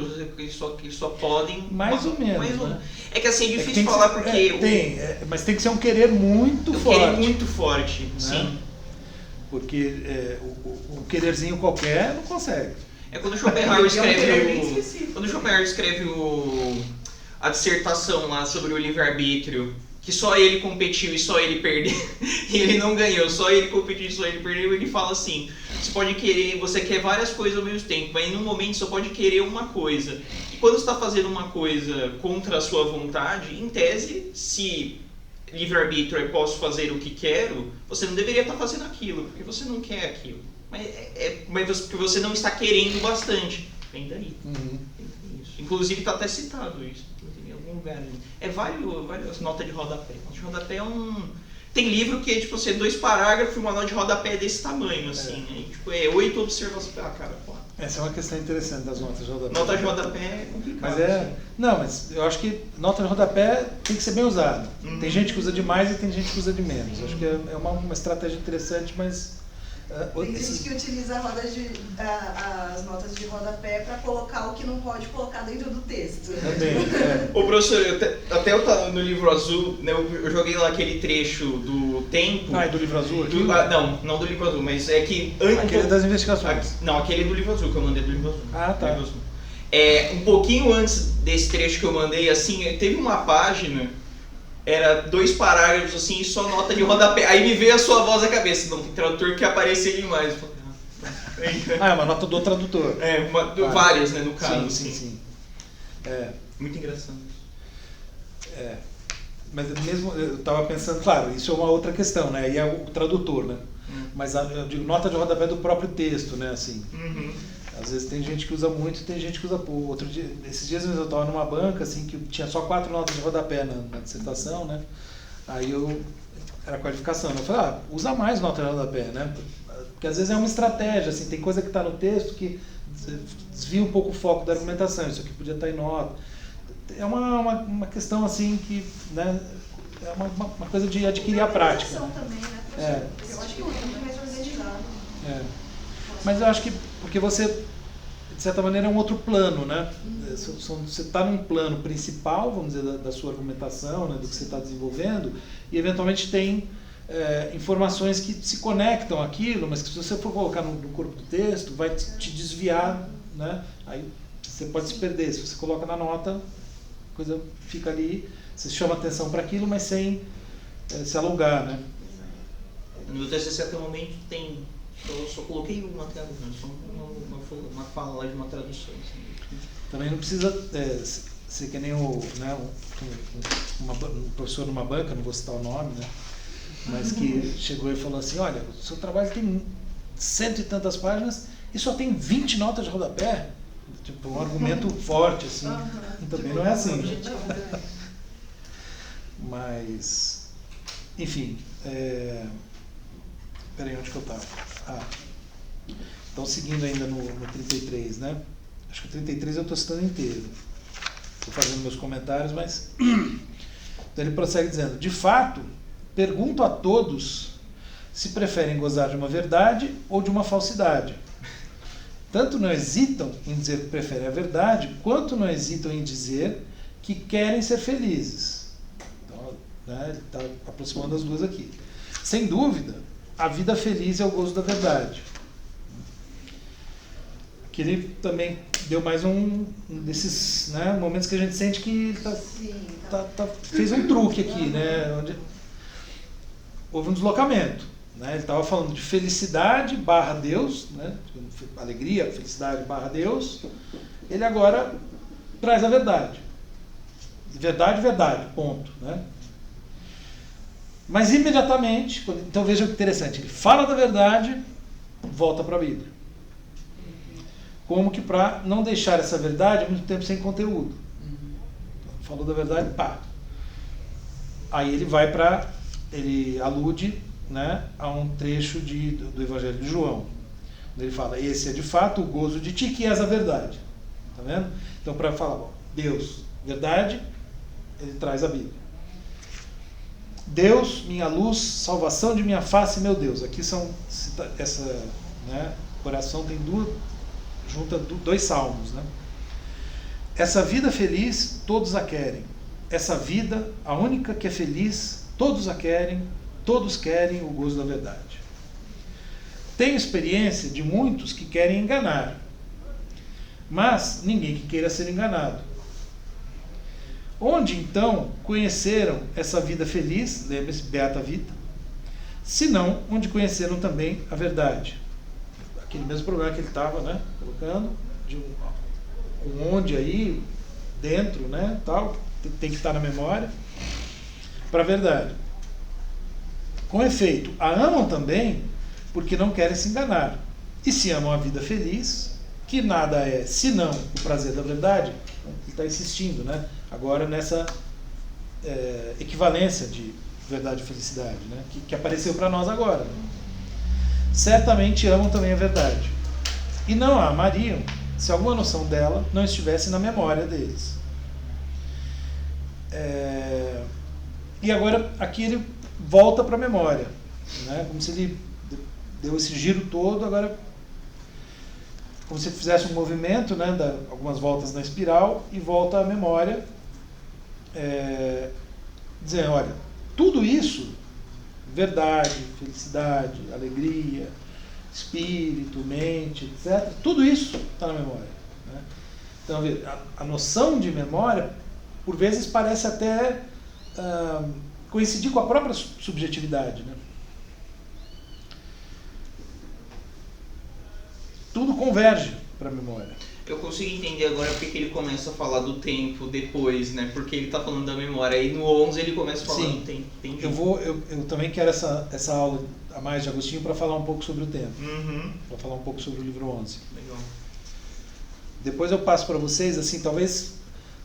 Speaker 2: que só podem...
Speaker 1: Mais ou menos, né?
Speaker 2: É que assim, é difícil falar porque...
Speaker 1: mas tem que ser um querer muito forte.
Speaker 2: Um querer muito forte,
Speaker 1: né?
Speaker 2: sim.
Speaker 1: Porque um quererzinho qualquer não consegue.
Speaker 2: É quando o Schopenhauer escreve a dissertação lá sobre o livre-arbítrio, que só ele competiu e só ele perdeu, e ele não ganhou, só ele competiu e só ele perdeu, ele fala assim, você quer várias coisas ao mesmo tempo, mas em um momento só pode querer uma coisa. E quando você está fazendo uma coisa contra a sua vontade, em tese, se livre-arbítrio é posso fazer o que quero, você não deveria estar fazendo aquilo, porque você não quer aquilo. Mas porque você não está querendo bastante. Vem daí.
Speaker 1: Uhum.
Speaker 2: Isso. Inclusive está até citado isso em algum lugar. Várias notas de rodapé. Nota de rodapé tem livro que é tipo assim, 2 parágrafos e uma nota de rodapé desse tamanho, assim. Né? Tipo, 8 observações. Cara, pô.
Speaker 1: Essa é uma questão interessante das notas de rodapé.
Speaker 2: Nota de rodapé é complicado.
Speaker 1: Mas eu acho que nota de rodapé tem que ser bem usada. Tem gente que usa demais e tem gente que usa de menos. Acho que é uma estratégia interessante, mas...
Speaker 5: Tem gente que utiliza as notas de rodapé para colocar o que não pode colocar dentro do texto.
Speaker 1: Também.
Speaker 2: Ô professor, até eu tava no livro azul, né, eu joguei lá aquele trecho do tempo.
Speaker 1: Ah, é do livro azul?
Speaker 2: Não do livro azul, mas é que...
Speaker 1: Aquele das investigações.
Speaker 2: Não, aquele do livro azul, que eu mandei do livro azul.
Speaker 1: Ah, tá.
Speaker 2: Livro azul. Um pouquinho antes desse trecho que eu mandei, assim, teve uma página... Era 2 parágrafos assim e só nota de rodapé. Aí me veio a sua voz à cabeça. Não, tem tradutor que aparecia demais.
Speaker 1: É uma nota do tradutor.
Speaker 2: Várias, né, no caso.
Speaker 1: Sim.
Speaker 2: Muito engraçado.
Speaker 1: Mas mesmo, eu estava pensando, claro, isso é uma outra questão, né? E é o tradutor, né? Mas eu digo nota de rodapé do próprio texto, né? Assim.
Speaker 2: Uhum.
Speaker 1: Às vezes tem gente que usa muito e tem gente que usa pouco. Esses dias eu estava numa banca assim, que tinha só 4 notas de rodapé na dissertação, né? Aí era qualificação. Eu falei, usa mais nota de rodapé, né? Porque às vezes é uma estratégia, assim, tem coisa que está no texto que desvia um pouco o foco da argumentação. Isso aqui podia estar em nota. É uma questão assim que, né? É uma coisa de adquirir a prática.
Speaker 5: Também, né, eu acho que é muito mais organizado.
Speaker 1: Mas eu acho que porque você, de certa maneira, é um outro plano, né? Você está num plano principal, vamos dizer, da sua argumentação, né, do que você está desenvolvendo, e eventualmente tem informações que se conectam àquilo, mas que se você for colocar no corpo do texto, vai te desviar, né? Aí você pode se perder. Se você coloca na nota, a coisa fica ali, você chama atenção para aquilo, mas sem se alongar, né?
Speaker 2: No meu TCC até o momento tem... Eu só coloquei uma tradução, só uma fala lá de uma tradução. Assim.
Speaker 1: Também não precisa ser que nem um professor numa banca, não vou citar o nome, né? Mas que chegou e falou assim, olha, o seu trabalho tem 100 e tantas páginas e só tem 20 notas de rodapé. Tipo, um argumento forte, assim. Também não é assim. Mas, enfim... Peraí, onde que eu estava? Então, seguindo ainda no 33, né? Acho que o 33 eu estou citando inteiro. Estou fazendo meus comentários, mas... Então ele prossegue dizendo, de fato, pergunto a todos se preferem gozar de uma verdade ou de uma falsidade. Tanto não hesitam em dizer que preferem a verdade, quanto não hesitam em dizer que querem ser felizes. Então, né, ele está aproximando as duas aqui. Sem dúvida, a vida feliz é o gozo da verdade. Que ele também deu mais um desses, né, momentos que a gente sente que fez um truque aqui, né, onde houve um deslocamento. Né, ele estava falando de felicidade / Deus, né, alegria, felicidade / Deus. Ele agora traz a verdade. Verdade, ponto. Né? Mas imediatamente, então veja que interessante, ele fala da verdade, volta para a Bíblia. Como que para não deixar essa verdade muito tempo sem conteúdo. Falou da verdade, pá. Aí ele vai ele alude, né, a um trecho do Evangelho de João. Ele fala, esse é de fato o gozo de ti que és a verdade. Tá vendo? Então para falar, Deus, verdade, ele traz a Bíblia. Deus, minha luz, salvação de minha face, meu Deus. Aqui são essa, né, oração tem junta dois salmos, né? Essa vida feliz, todos a querem. Essa vida, a única que é feliz, todos a querem, todos querem o gozo da verdade. Tenho experiência de muitos que querem enganar, mas ninguém que queira ser enganado. Onde então conheceram essa vida feliz, lembre-se, Beata Vita, senão onde conheceram também a verdade. Aquele mesmo problema que ele estava, né, colocando, de um onde aí, dentro, né, tal, tem que estar na memória, para a verdade. Com efeito, a amam também porque não querem se enganar. E se amam a vida feliz, que nada é senão o prazer da verdade, ele está insistindo, né, agora nessa equivalência de verdade e felicidade, né, que apareceu para nós agora. Né? Certamente amam também a verdade. E não a amariam se alguma noção dela não estivesse na memória deles. E agora aqui ele volta para a memória, né? Como se ele deu esse giro todo, agora como se fizesse um movimento, né? Algumas voltas na espiral e volta à memória, dizendo, olha, tudo isso, verdade, felicidade, alegria, espírito, mente, etc., tudo isso está na memória. Né? Então, a noção de memória, por vezes, parece até coincidir com a própria subjetividade. Né? Tudo converge para a memória.
Speaker 2: Eu consigo entender agora porque que ele começa a falar do tempo depois, né? Porque ele está falando da memória. Aí no 11 ele começa a falar do tempo. Entendi.
Speaker 1: Eu também quero essa aula a mais de Agostinho para falar um pouco sobre o tempo.
Speaker 2: Uhum.
Speaker 1: Para falar um pouco sobre o livro 11.
Speaker 2: Legal.
Speaker 1: Depois eu passo para vocês, assim, talvez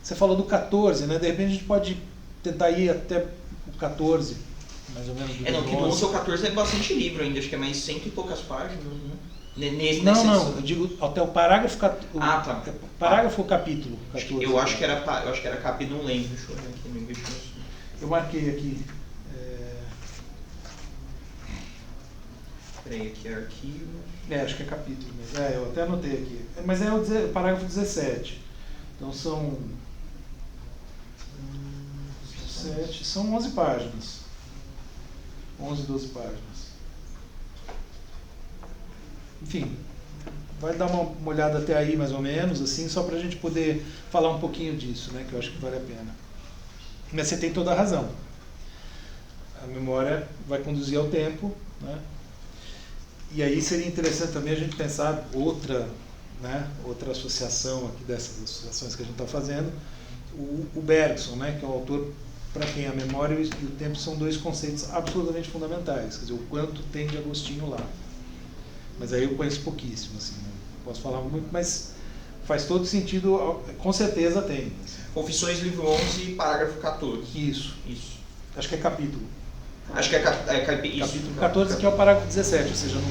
Speaker 1: você falou do 14, né? De repente a gente pode tentar ir até o 14, mais ou menos.
Speaker 2: Não, que do 11 ao 14 é bastante livro ainda, acho que é mais 100 e poucas páginas, né?
Speaker 1: Não, eu digo até o parágrafo.
Speaker 2: Tá.
Speaker 1: Parágrafo ou capítulo? 14,
Speaker 2: eu acho que era capítulo, não lembro. Deixa eu ver aqui no investimento.
Speaker 1: Eu marquei aqui.
Speaker 2: Peraí, aqui é arquivo.
Speaker 1: Acho que é capítulo mesmo. Eu até anotei aqui. Mas é o parágrafo 17. Então são 7, são 11 páginas. 11, 12 páginas. Enfim, vai dar uma olhada até aí mais ou menos, assim, só para a gente poder falar um pouquinho disso, né, que eu acho que vale a pena. Mas você tem toda a razão. A memória vai conduzir ao tempo, né? E aí seria interessante também a gente pensar outra associação aqui dessas associações que a gente está fazendo, o Bergson, né, que é um autor para quem a memória e o tempo são dois conceitos absolutamente fundamentais, quer dizer, o quanto tem de Agostinho lá. Mas aí eu conheço pouquíssimo, assim, não posso falar muito, mas faz todo sentido, com certeza tem.
Speaker 2: Confissões, livro 11, parágrafo 14.
Speaker 1: Isso. Acho que é capítulo.
Speaker 2: Acho que é isso.
Speaker 1: Capítulo 14, que é o parágrafo 17, ou seja,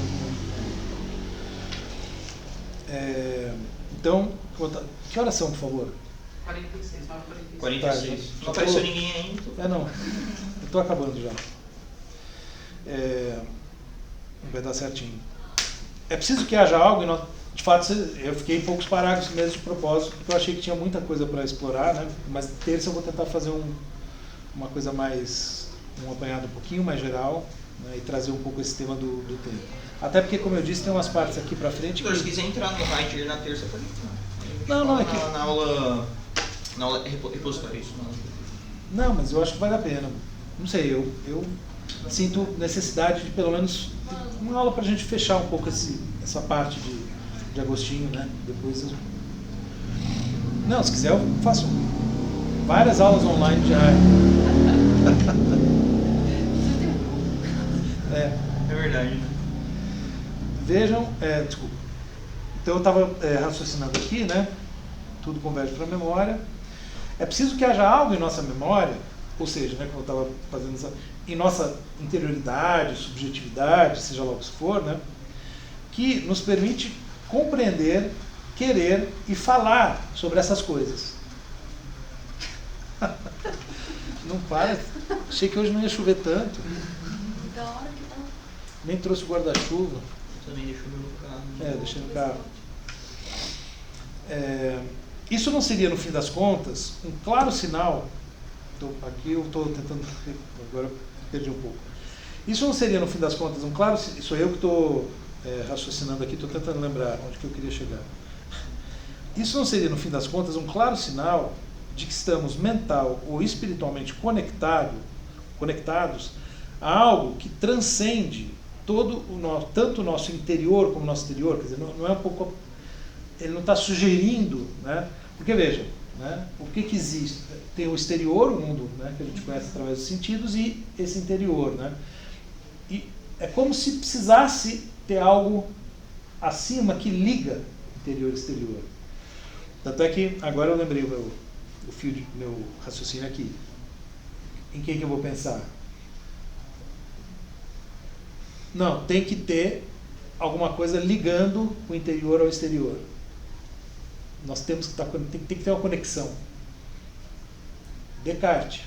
Speaker 1: então, que horas são, por favor?
Speaker 4: 46, 9h46.
Speaker 2: 46.
Speaker 1: Tá,
Speaker 2: não apareceu ninguém ainda.
Speaker 1: Não, eu estou acabando já. Vai dar certinho. É preciso que haja algo, de fato eu fiquei em poucos parágrafos mesmo de propósito, porque eu achei que tinha muita coisa para explorar, né? Mas terça eu vou tentar fazer uma coisa mais, um apanhado um pouquinho mais geral, né? E trazer um pouco esse tema do tempo. Até porque, como eu disse, tem umas partes aqui para frente
Speaker 2: Se quiser entrar no Heidegger na terça, pode entrar.
Speaker 1: Não, é que...
Speaker 2: Na aula repositório, isso não.
Speaker 1: Não, mas eu acho que vale a pena. Não sei, eu sinto necessidade de pelo menos uma aula para a gente fechar um pouco essa parte de Agostinho, né? Depois Não, se quiser eu faço várias aulas online já.
Speaker 2: É verdade, né?
Speaker 1: Vejam, desculpa. Então eu estava raciocinando aqui, né? Tudo converge para a memória. É preciso que haja algo em nossa memória, ou seja, né, como eu estava fazendo em nossa interioridade, subjetividade, seja lá o que for, né, que nos permite compreender, querer e falar sobre essas coisas. Não para. Achei que hoje não ia chover tanto.
Speaker 3: Da hora que tá.
Speaker 1: Nem trouxe o guarda-chuva.
Speaker 2: Também deixou meu carro.
Speaker 1: Deixei no carro. Isso não seria, no fim das contas, um claro sinal. Aqui eu estou tentando. Agora eu perdi um pouco. Isso não seria, no fim das contas, um claro. Sou eu que estou raciocinando aqui, estou tentando lembrar onde que eu queria chegar. Isso não seria, no fim das contas, um claro sinal de que estamos mental ou espiritualmente conectados a algo que transcende tanto o nosso interior como o nosso exterior. Quer dizer, não é um pouco. Ele não está sugerindo, né? Porque veja, né? O que existe? Tem o exterior, o mundo, né? Que a gente conhece através dos sentidos, e esse interior, né? E é como se precisasse ter algo acima que liga interior e exterior. Tanto é que agora eu lembrei o fio do meu raciocínio aqui. Em quem que eu vou pensar? Não, tem que ter alguma coisa ligando o interior ao exterior. Nós temos que tem que ter uma conexão. Descartes.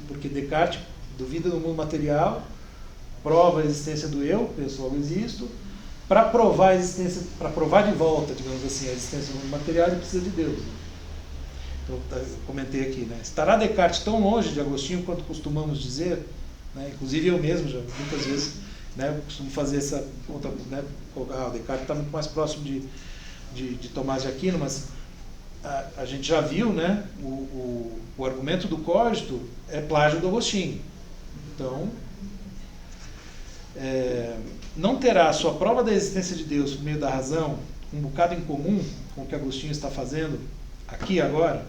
Speaker 1: Porque Descartes duvida do mundo material, prova a existência do eu, penso logo existo. Para provar a existência, para provar de volta, digamos assim, a existência do mundo material, ele precisa de Deus. Então, eu comentei aqui, né? Estará Descartes tão longe de Agostinho quanto costumamos dizer, né? Inclusive eu mesmo já muitas vezes, né, costumo fazer essa conta, né? O Descartes está muito mais próximo de Tomás de Aquino, mas a gente já viu, né? O argumento do cógito é plágio do Agostinho. Então, não terá a sua prova da existência de Deus por meio da razão um bocado em comum com o que Agostinho está fazendo aqui agora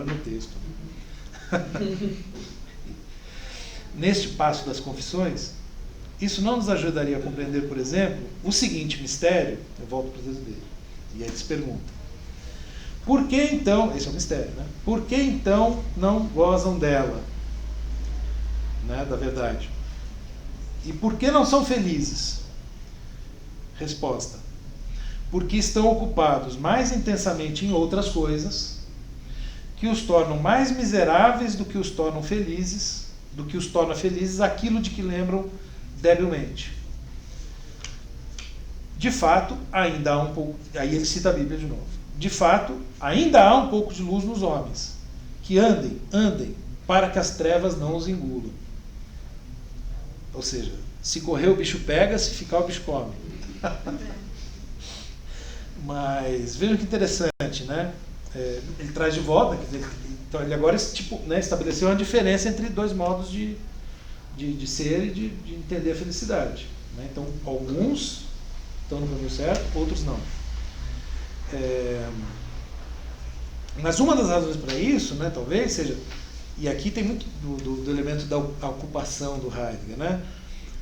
Speaker 1: no texto. Neste passo das confissões, isso não nos ajudaria a compreender, por exemplo, o seguinte mistério. Eu volto para o texto dele. E aí eles perguntam: por que então, esse é o mistério, né? Por que então não gozam dela, né, da verdade? E por que não são felizes? Resposta: porque estão ocupados mais intensamente em outras coisas que os tornam mais miseráveis do que os torna felizes aquilo de que lembram debilmente. De fato, ainda há um pouco... Aí ele cita a Bíblia de novo. De fato, ainda há um pouco de luz nos homens, que andem, para que as trevas não os engulam. Ou seja, se correr o bicho pega, se ficar o bicho come. Mas vejam que interessante, né? Ele traz de volta, quer dizer, então ele agora né, estabeleceu uma diferença entre dois modos de ser e de entender a felicidade, né? Então, alguns estão no caminho certo, outros não. Mas uma das razões para isso, né, talvez seja, e aqui tem muito do elemento da ocupação do Heidegger, né?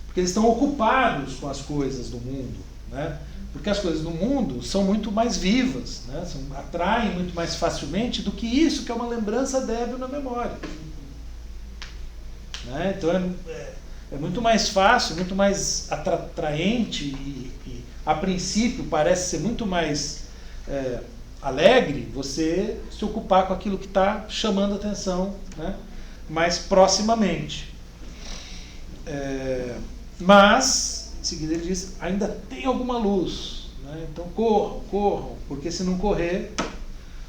Speaker 1: Porque eles estão ocupados com as coisas do mundo, né? Porque as coisas do mundo são muito mais vivas, né? Atraem muito mais facilmente do que isso que é uma lembrança débil na memória, né? Então é muito mais fácil, muito mais atraente e a princípio parece ser muito mais alegre você se ocupar com aquilo que está chamando a atenção, né, mais proximamente. Mas, em seguida ele diz, ainda tem alguma luz, né, então corram, porque se não correr,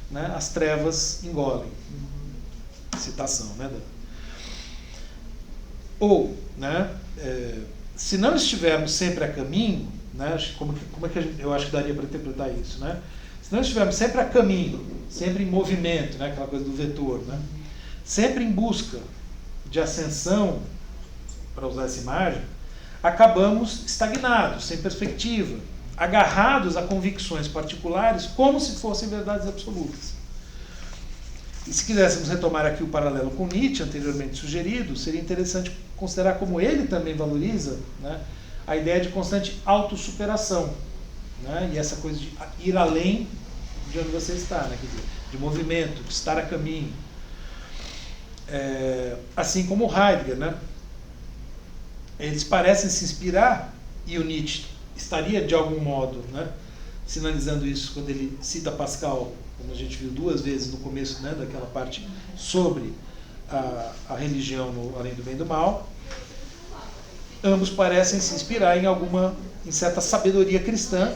Speaker 1: né, as trevas engolem. Citação, né? Ou, né, se não estivermos sempre a caminho, né, como é que eu acho que daria para interpretar isso, né? Se não estivermos sempre a caminho, sempre em movimento, né, aquela coisa do vetor, né, sempre em busca de ascensão, para usar essa imagem, acabamos estagnados, sem perspectiva, agarrados a convicções particulares como se fossem verdades absolutas. E se quiséssemos retomar aqui o paralelo com Nietzsche, anteriormente sugerido, seria interessante considerar como ele também valoriza, né, a ideia de constante autossuperação, né, e essa coisa de ir além de onde você está, né, quer dizer, de movimento, de estar a caminho. Assim como o Heidegger, né, eles parecem se inspirar, e o Nietzsche estaria de algum modo, né, sinalizando isso quando ele cita Pascal, como a gente viu 2 vezes no começo, né, daquela parte sobre a religião no Além do Bem e do Mal. Ambos parecem se inspirar em certa sabedoria cristã,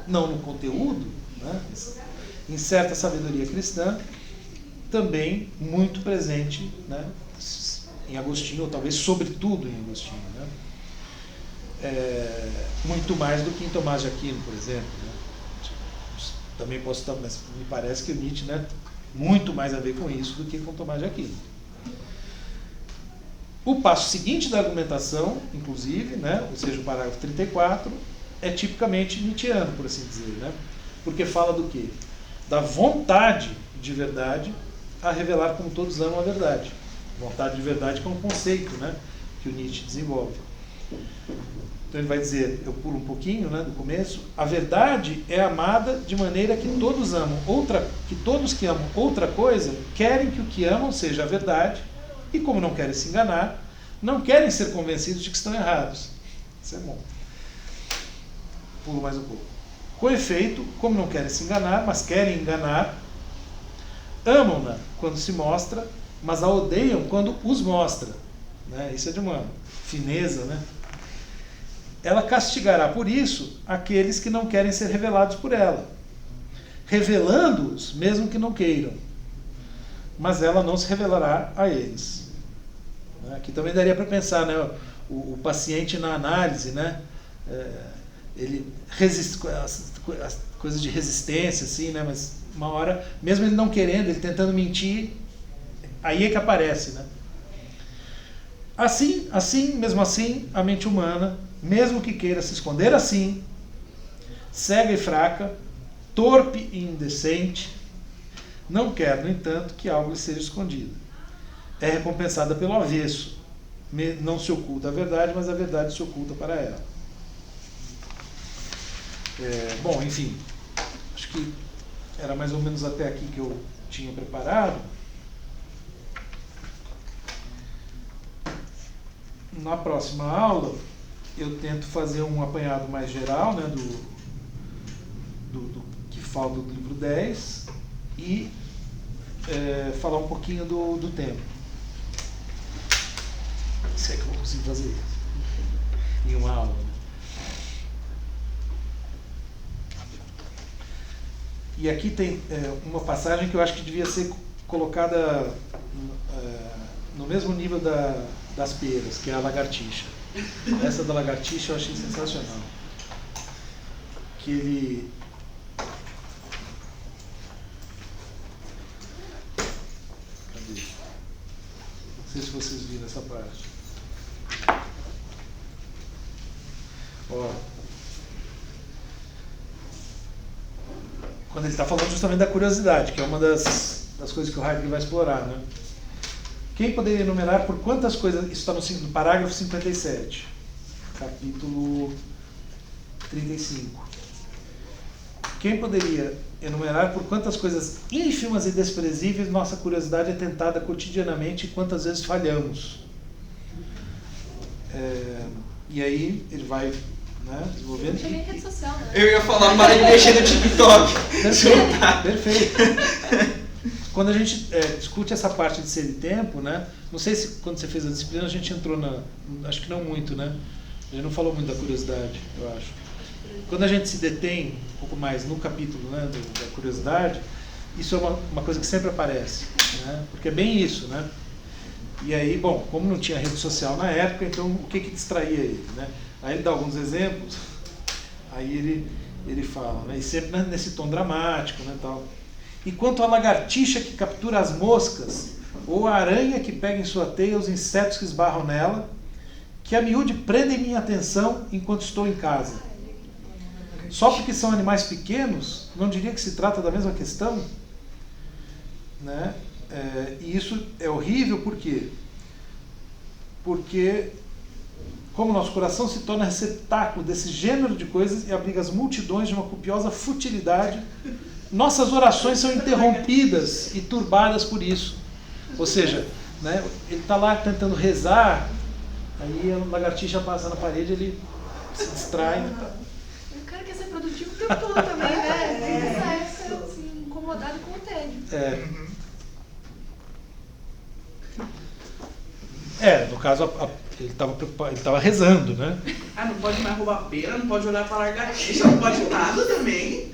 Speaker 1: não no conteúdo, né, em certa sabedoria cristã, também muito presente, né, em Agostinho, ou talvez sobretudo em Agostinho, né? Muito mais do que em Tomás de Aquino, por exemplo, né? Também posso estar, mas me parece que o Nietzsche, né, muito mais a ver com isso do que com Tomás de Aquino. O passo seguinte da argumentação, inclusive, né, ou seja, o parágrafo 34, é tipicamente nietzschiano, por assim dizer, né? Porque fala do quê? Da vontade de verdade a revelar como todos amam a verdade. Vontade de verdade como conceito, né, que o Nietzsche desenvolve. Então ele vai dizer, eu pulo um pouquinho, né, do começo, a verdade é amada de maneira que todos amam que todos que amam outra coisa querem que o que amam seja a verdade, e como não querem se enganar, não querem ser convencidos de que estão errados. Isso é bom. Pulo mais um pouco. Com efeito, como não querem se enganar, mas querem enganar, amam-na quando se mostra, mas a odeiam quando os mostra. Né? Isso é de uma fineza, né? Ela castigará por isso aqueles que não querem ser revelados por ela, revelando-os mesmo que não queiram, mas ela não se revelará a eles. Aqui também daria para pensar, né, o paciente na análise, né, ele resiste as coisas de resistência, assim, né, mas uma hora, mesmo ele não querendo, ele tentando mentir, aí é que aparece, né? Mesmo assim, a mente humana, mesmo que queira se esconder assim, cega e fraca, torpe e indecente, não quer, no entanto, que algo lhe seja escondido. É recompensada pelo avesso. Não se oculta a verdade, mas a verdade se oculta para ela. Bom, enfim, acho que era mais ou menos até aqui que eu tinha preparado. Na próxima aula, eu tento fazer um apanhado mais geral, né, do que falta do livro 10 e falar um pouquinho do tempo. Se é que eu vou conseguir fazer isso em uma aula. Né? E aqui tem uma passagem que eu acho que devia ser colocada no mesmo nível das peras, que é a lagartixa. Essa da lagartixa eu achei sensacional. Que ele... Cadê? Não sei se vocês viram essa parte. Ó. Quando ele está falando justamente da curiosidade, que é uma das coisas que o Heidegger vai explorar, né? Quem poderia enumerar por quantas coisas... Isso está no parágrafo 57, capítulo 35. Quem poderia enumerar por quantas coisas ínfimas e desprezíveis nossa curiosidade é tentada cotidianamente e quantas vezes falhamos? E aí ele vai, né, desenvolvendo...
Speaker 3: Cheguei em rede social, né?
Speaker 2: Eu ia falar, para de mexer no TikTok.
Speaker 1: Perfeito. Quando a gente discute essa parte de ser e tempo, né? Não sei se quando você fez a disciplina a gente entrou acho que não muito, né? A gente não falou muito da curiosidade, eu acho. Quando a gente se detém um pouco mais no capítulo, né, da curiosidade, isso é uma coisa que sempre aparece, né? Porque é bem isso, né? E aí, bom, como não tinha rede social na época, então o que distraía ele, né? Aí ele dá alguns exemplos, aí ele fala, né? E sempre nesse tom dramático, né, tal. E quanto à lagartixa que captura as moscas, ou a aranha que pega em sua teia os insetos que esbarram nela, que a miúde prendem minha atenção enquanto estou em casa. Só porque são animais pequenos, não diria que se trata da mesma questão? Né? E isso é horrível, por quê? Porque, como nosso coração se torna receptáculo desse gênero de coisas e abriga as multidões de uma copiosa futilidade, nossas orações são interrompidas e turbadas por isso. Ou seja, né, ele está lá tentando rezar, aí a lagartixa passa na parede, ele se distrai.
Speaker 3: O cara quer ser produtivo o
Speaker 5: tempo todo também, né?
Speaker 3: Desde essa época, assim, incomodado com o tédio.
Speaker 1: No caso, ele estava preocupado, ele estava rezando, né?
Speaker 4: Ah, não pode mais roubar pera, não pode olhar pra lagartixa, não pode nada também.